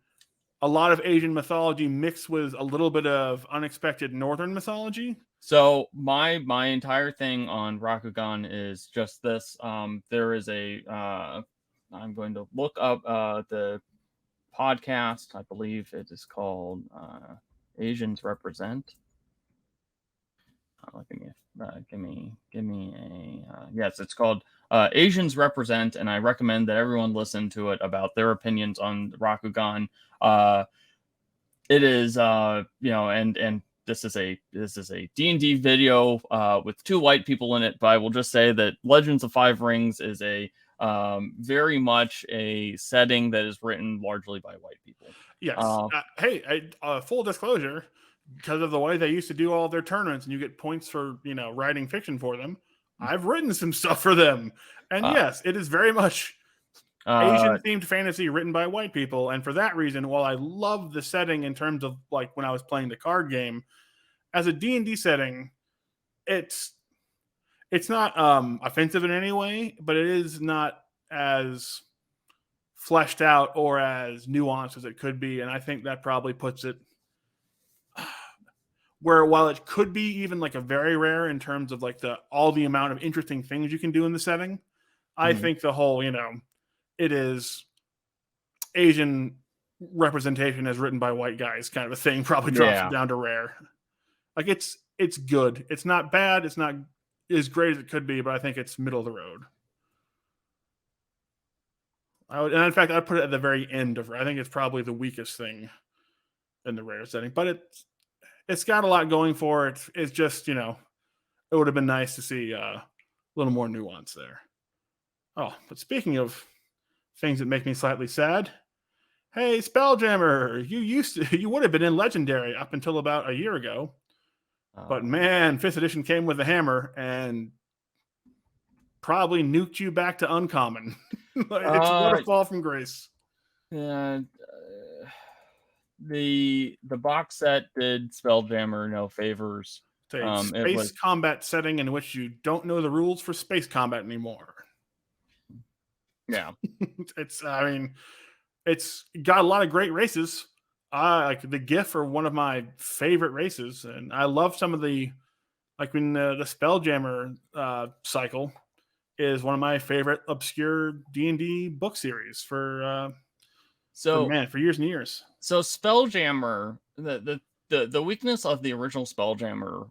Speaker 2: a lot of Asian mythology mixed with a little bit of unexpected Northern mythology.
Speaker 1: So my entire thing on Rokugan is just this. There is I'm going to look up the podcast. I believe it is called Asians Represent. Give me a yes. It's called Asians Represent, and I recommend that everyone listen to it about their opinions on Rokugan. It is and this is a D&D video with two white people in it, but I will just say that Legends of Five Rings is a very much a setting that is written largely by white people.
Speaker 2: Yes. Full disclosure, because of the way they used to do all their tournaments and you get points for, writing fiction for them, I've written some stuff for them. And yes, it is very much Asian-themed fantasy written by white people. And for that reason, while I love the setting in terms of like when I was playing the card game, as a D&D setting, it's not offensive in any way, but it is not as fleshed out or as nuanced as it could be. And I think that probably puts it where, while it could be even like a very rare in terms of like all the amount of interesting things you can do in the setting, I think the whole, it is Asian representation as written by white guys kind of a thing probably drops it down to rare. Like it's good. It's not bad. It's not as great as it could be, but I think it's middle of the road. In fact, I'd put it at the very end of. I think it's probably the weakest thing in the rare setting, but it's got a lot going for it. It's just, it would have been nice to see a little more nuance there. Oh, but speaking of things that make me slightly sad, hey, Spelljammer, you would have been in Legendary up until about a year ago. But man, 5th edition came with a hammer and probably nuked you back to uncommon. It's what a fall from grace.
Speaker 1: Yeah, the box set did Spelljammer no favors.
Speaker 2: It's a space combat setting in which you don't know the rules for space combat anymore.
Speaker 1: Yeah,
Speaker 2: it's got a lot of great races. Like the GIF are one of my favorite races, and I love some of the when the Spelljammer cycle is one of my favorite obscure D&D book series for years and years.
Speaker 1: So Spelljammer, the weakness of the original Spelljammer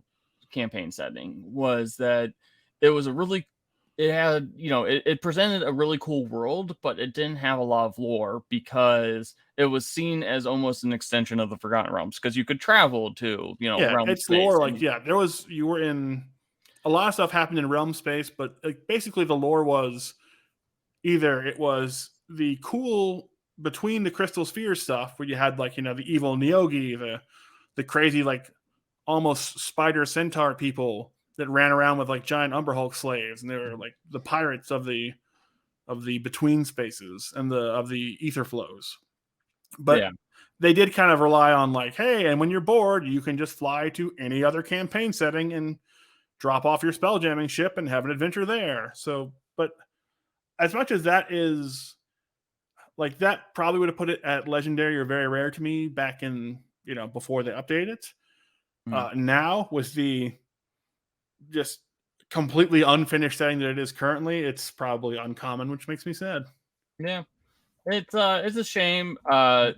Speaker 1: campaign setting was that it was it presented a really cool world, but it didn't have a lot of lore because it was seen as almost an extension of the Forgotten Realms because you could travel to, around
Speaker 2: it's
Speaker 1: space.
Speaker 2: lore. You were in a lot of stuff happened in realm space, but like, basically the lore was either it was the cool between the crystal sphere stuff where you had like, the evil Neogi, the crazy like almost spider centaur people that ran around with like giant Umberhulk slaves, and they were like the pirates of the between spaces and of the ether flows. But
Speaker 1: Yeah.
Speaker 2: they did kind of rely on like, hey, and when you're bored, you can just fly to any other campaign setting and drop off your spelljamming ship and have an adventure there. So, but as much as that is like, that probably would have put it at legendary or very rare to me back in, before they updated it. Now with the just completely unfinished setting that it is currently, it's probably uncommon, which makes me sad.
Speaker 1: Yeah. It's a shame. I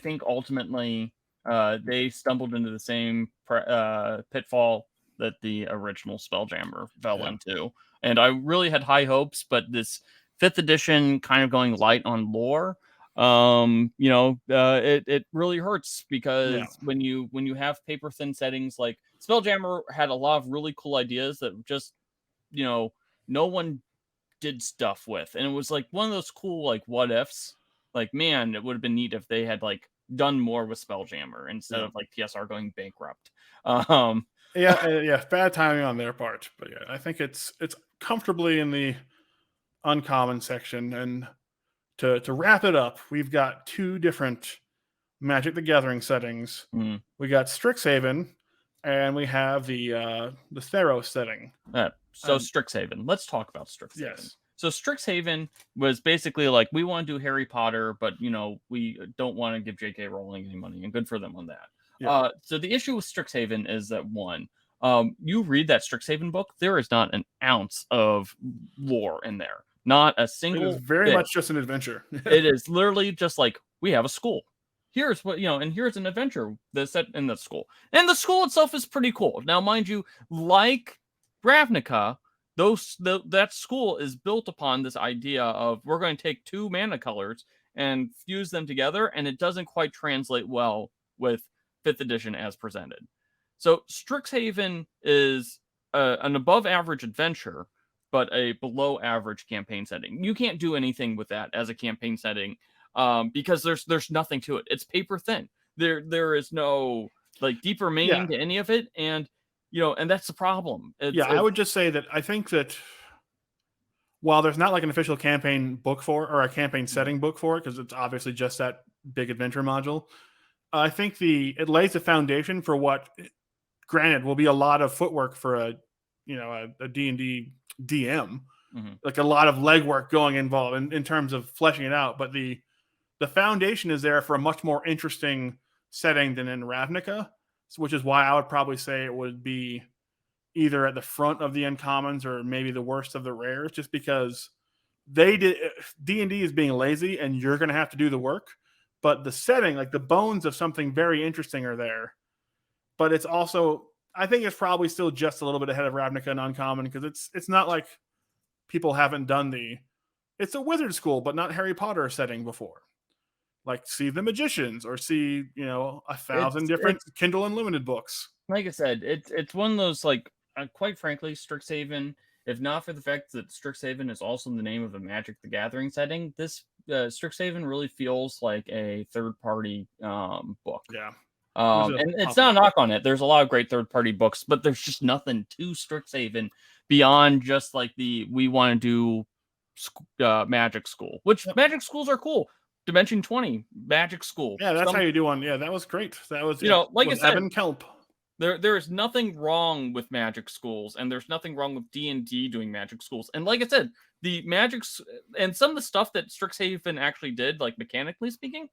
Speaker 1: think ultimately they stumbled into the same pitfall that the original Spelljammer fell into, and I really had high hopes, but this 5th edition kind of going light on lore, it really hurts because when you have paper thin settings, like Spelljammer had a lot of really cool ideas that just no one did stuff with, and it was like one of those cool like what ifs. Like, man, it would have been neat if they had like done more with Spelljammer instead of like TSR going bankrupt.
Speaker 2: Bad timing on their part, but yeah, I think it's comfortably in the uncommon section. And to wrap it up, we've got 2 different Magic the Gathering settings. We got Strixhaven, and we have the Theros setting.
Speaker 1: So Strixhaven. Let's talk about Strixhaven.
Speaker 2: Yes.
Speaker 1: So Strixhaven was basically like, we want to do Harry Potter, but we don't want to give J.K. Rowling any money, and good for them on that. Yeah. So the issue with Strixhaven is that one, you read that Strixhaven book, there is not an ounce of lore in there. Not a single.
Speaker 2: It is very much just an adventure.
Speaker 1: It is literally just like, we have a school. Here's what, and here's an adventure that's set in the school. And the school itself is pretty cool. Now, mind you, like Ravnica, that school is built upon this idea of, we're going to take 2 mana colors and fuse them together, and it doesn't quite translate well with 5th edition as presented. So Strixhaven is an above average adventure, but a below average campaign setting. You can't do anything with that as a campaign setting, because there's nothing to it. It's paper thin. There is no like deeper meaning to any of it, and and that's the problem.
Speaker 2: I would just say that I think that while there's not like an official campaign book for or a campaign setting book for it, because it's obviously just that big adventure module, I think it lays the foundation for what, granted, will be a lot of footwork for a D&D DM, like a lot of legwork going involved in terms of fleshing it out. But the foundation is there for a much more interesting setting than in Ravnica, which is why I would probably say it would be either at the front of the uncommons or maybe the worst of the rares, just because D&D is being lazy and you're going to have to do the work. But the setting, like the bones of something very interesting, are there. But it's also, I think it's probably still just a little bit ahead of Ravnica and uncommon, because it's not like people haven't done it's a wizard school but not Harry Potter setting before. Like, see the Magicians, or see 1,000 different Kindle Unlimited books.
Speaker 1: Like I said, it's one of those, like, quite frankly, Strixhaven, if not for the fact that Strixhaven is also the name of a Magic the Gathering setting, this Strixhaven really feels like a third-party book.
Speaker 2: Yeah.
Speaker 1: And it's not a knock on it. There's a lot of great third-party books, but there's just nothing to Strixhaven beyond just like we want to do Magic School, which Magic Schools are cool. Dimension 20 Magic School.
Speaker 2: Yeah, that's how you do one. Yeah, that was great. That was
Speaker 1: like I said,
Speaker 2: Evan Kelp.
Speaker 1: There is nothing wrong with Magic Schools, and there's nothing wrong with D&D doing Magic Schools. And like I said, the Magics and some of the stuff that Strixhaven actually did, like mechanically speaking,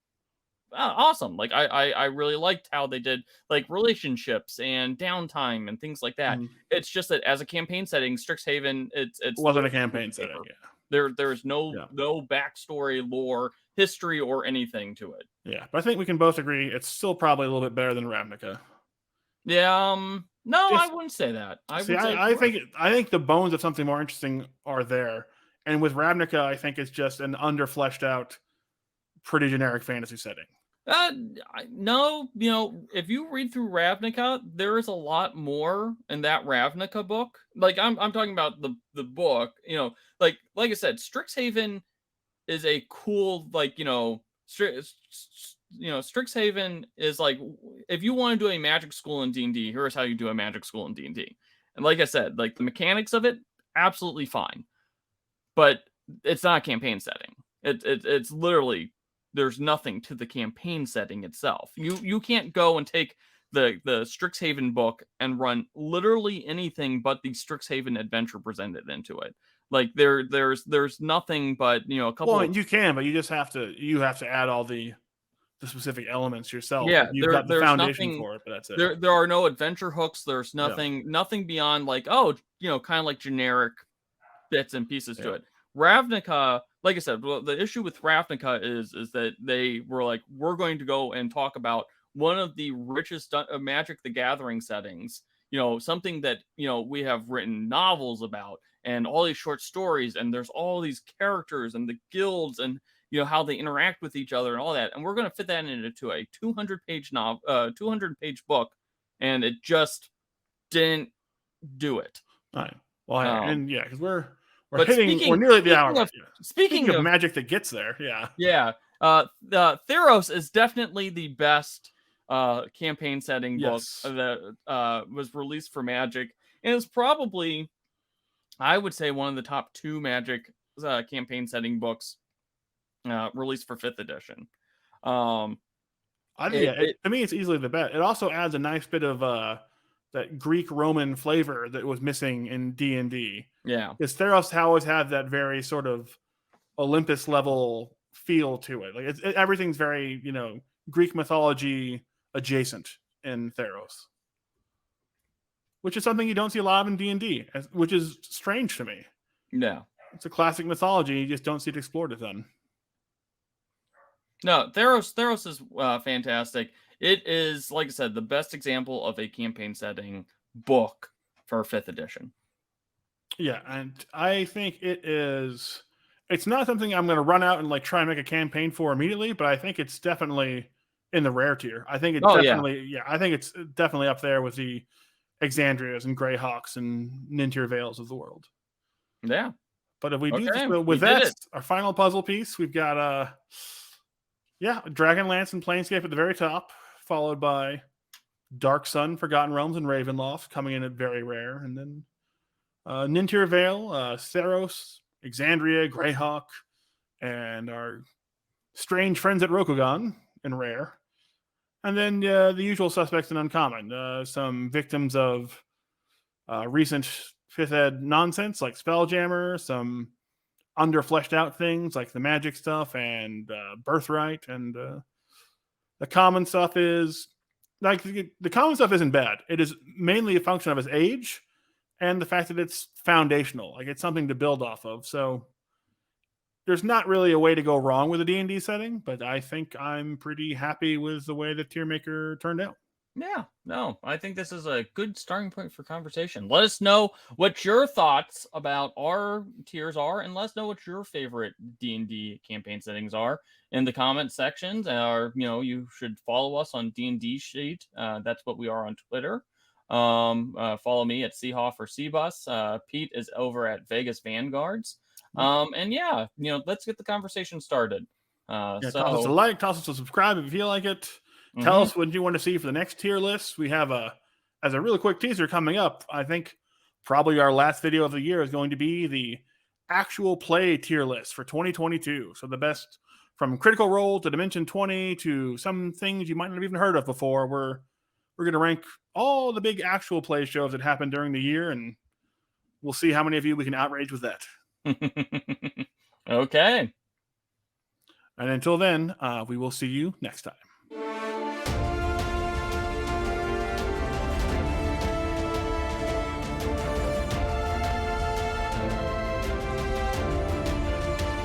Speaker 1: awesome. Like I really liked how they did like relationships and downtime and things like that. It's just that as a campaign setting, Strixhaven, it
Speaker 2: wasn't a campaign setting. Yeah.
Speaker 1: There's no backstory, lore, history, or anything to it.
Speaker 2: Yeah, but I think we can both agree it's still probably a little bit better than Ravnica.
Speaker 1: Yeah, no, I wouldn't say that. I
Speaker 2: think the bones of something more interesting are there, and with Ravnica, I think it's just an underfleshed out, pretty generic fantasy setting.
Speaker 1: No, if you read through Ravnica, there is a lot more in that Ravnica book. Like I'm talking about the book. Like I said, Strixhaven is a cool Strixhaven is like, if you want to do a magic school in D&D, here's how you do a magic school in D&D. And like I said, like the mechanics of it, absolutely fine, but it's not a campaign setting. It's literally, there's nothing to the campaign setting itself. You can't go and take the Strixhaven book and run literally anything but the Strixhaven adventure presented into it. Like there's nothing but a couple.
Speaker 2: Well, you can, but you have to add all the specific elements yourself.
Speaker 1: Yeah,
Speaker 2: Like, you've got the
Speaker 1: there's
Speaker 2: foundation
Speaker 1: nothing.
Speaker 2: for it, but that's it.
Speaker 1: There are no adventure hooks. There's
Speaker 2: Yeah.
Speaker 1: nothing beyond like, kind of like generic bits and pieces to
Speaker 2: Yeah.
Speaker 1: it. Ravnica, like I said, well, the issue with Ravnica is that they were like, we're going to go and talk about one of the richest Magic the Gathering settings. Something that we have written novels about and all these short stories, and there's all these characters and the guilds and how they interact with each other and all that, and we're going to fit that into a 200-page 200-page book, and it just didn't do it.
Speaker 2: All right. Well, and yeah, because we're
Speaker 1: We're
Speaker 2: nearly the hour.
Speaker 1: Speaking of
Speaker 2: magic that gets there,
Speaker 1: yeah. The Theros is definitely the best campaign setting book that was released for Magic, and it's probably, I would say, one of the top 2 Magic campaign setting books released for 5th edition.
Speaker 2: To me, it's easily the best. It also adds a nice bit of that Greek Roman flavor that was missing in D&D.
Speaker 1: Yeah,
Speaker 2: because Theros always had that very sort of Olympus level feel to it. Like everything's very Greek mythology adjacent in Theros, which is something you don't see a lot of in D&D, which is strange to me.
Speaker 1: Yeah,
Speaker 2: it's a classic mythology. You just don't see it explored a ton.
Speaker 1: No, Theros is fantastic. It is, like I said, the best example of a campaign setting book for 5th edition.
Speaker 2: Yeah, and I think it is. It's not something I'm going to run out and like try and make a campaign for immediately, but I think it's definitely in the rare tier. I think it's I think it's definitely up there with the Exandrias and Greyhawks and Nentir Vales of the world.
Speaker 1: Yeah.
Speaker 2: But if we do this, with that, our final puzzle piece, we've got Dragonlance and Planescape at the very top, followed by Dark Sun, Forgotten Realms, and Ravenloft coming in at very rare, and then Nentir Vale, Theros, Exandria, Greyhawk, and our strange friends at Rokugan in rare. And then the usual suspects in uncommon. Some victims of recent 5th ed nonsense like Spelljammer, some under-fleshed out things like the magic stuff and Birthright. And the common stuff is, like, the common stuff isn't bad. It is mainly a function of its age and the fact that it's foundational. Like, it's something to build off of. So there's not really a way to go wrong with a D&D setting, but I think I'm pretty happy with the way the tier maker turned out.
Speaker 1: Yeah, no, I think this is a good starting point for conversation. Let us know what your thoughts about our tiers are, and let us know what your favorite D&D campaign settings are in the comment sections. Or, you should follow us on D&D Sheet. That's what we are on Twitter. Follow me at Seahoff or Seabus. Pete is over at Vegas Vanguards. And let's get the conversation started.
Speaker 2: Toss us a like, toss us a subscribe if you feel like it. Tell us what you want to see for the next tier list. We have as a really quick teaser coming up, I think probably our last video of the year is going to be the actual play tier list for 2022. So the best from Critical Role to Dimension 20 to some things you might not have even heard of before. We're going to rank all the big actual play shows that happened during the year, and we'll see how many of you we can outrage with that.
Speaker 1: Okay.
Speaker 2: And until then, we will see you next time.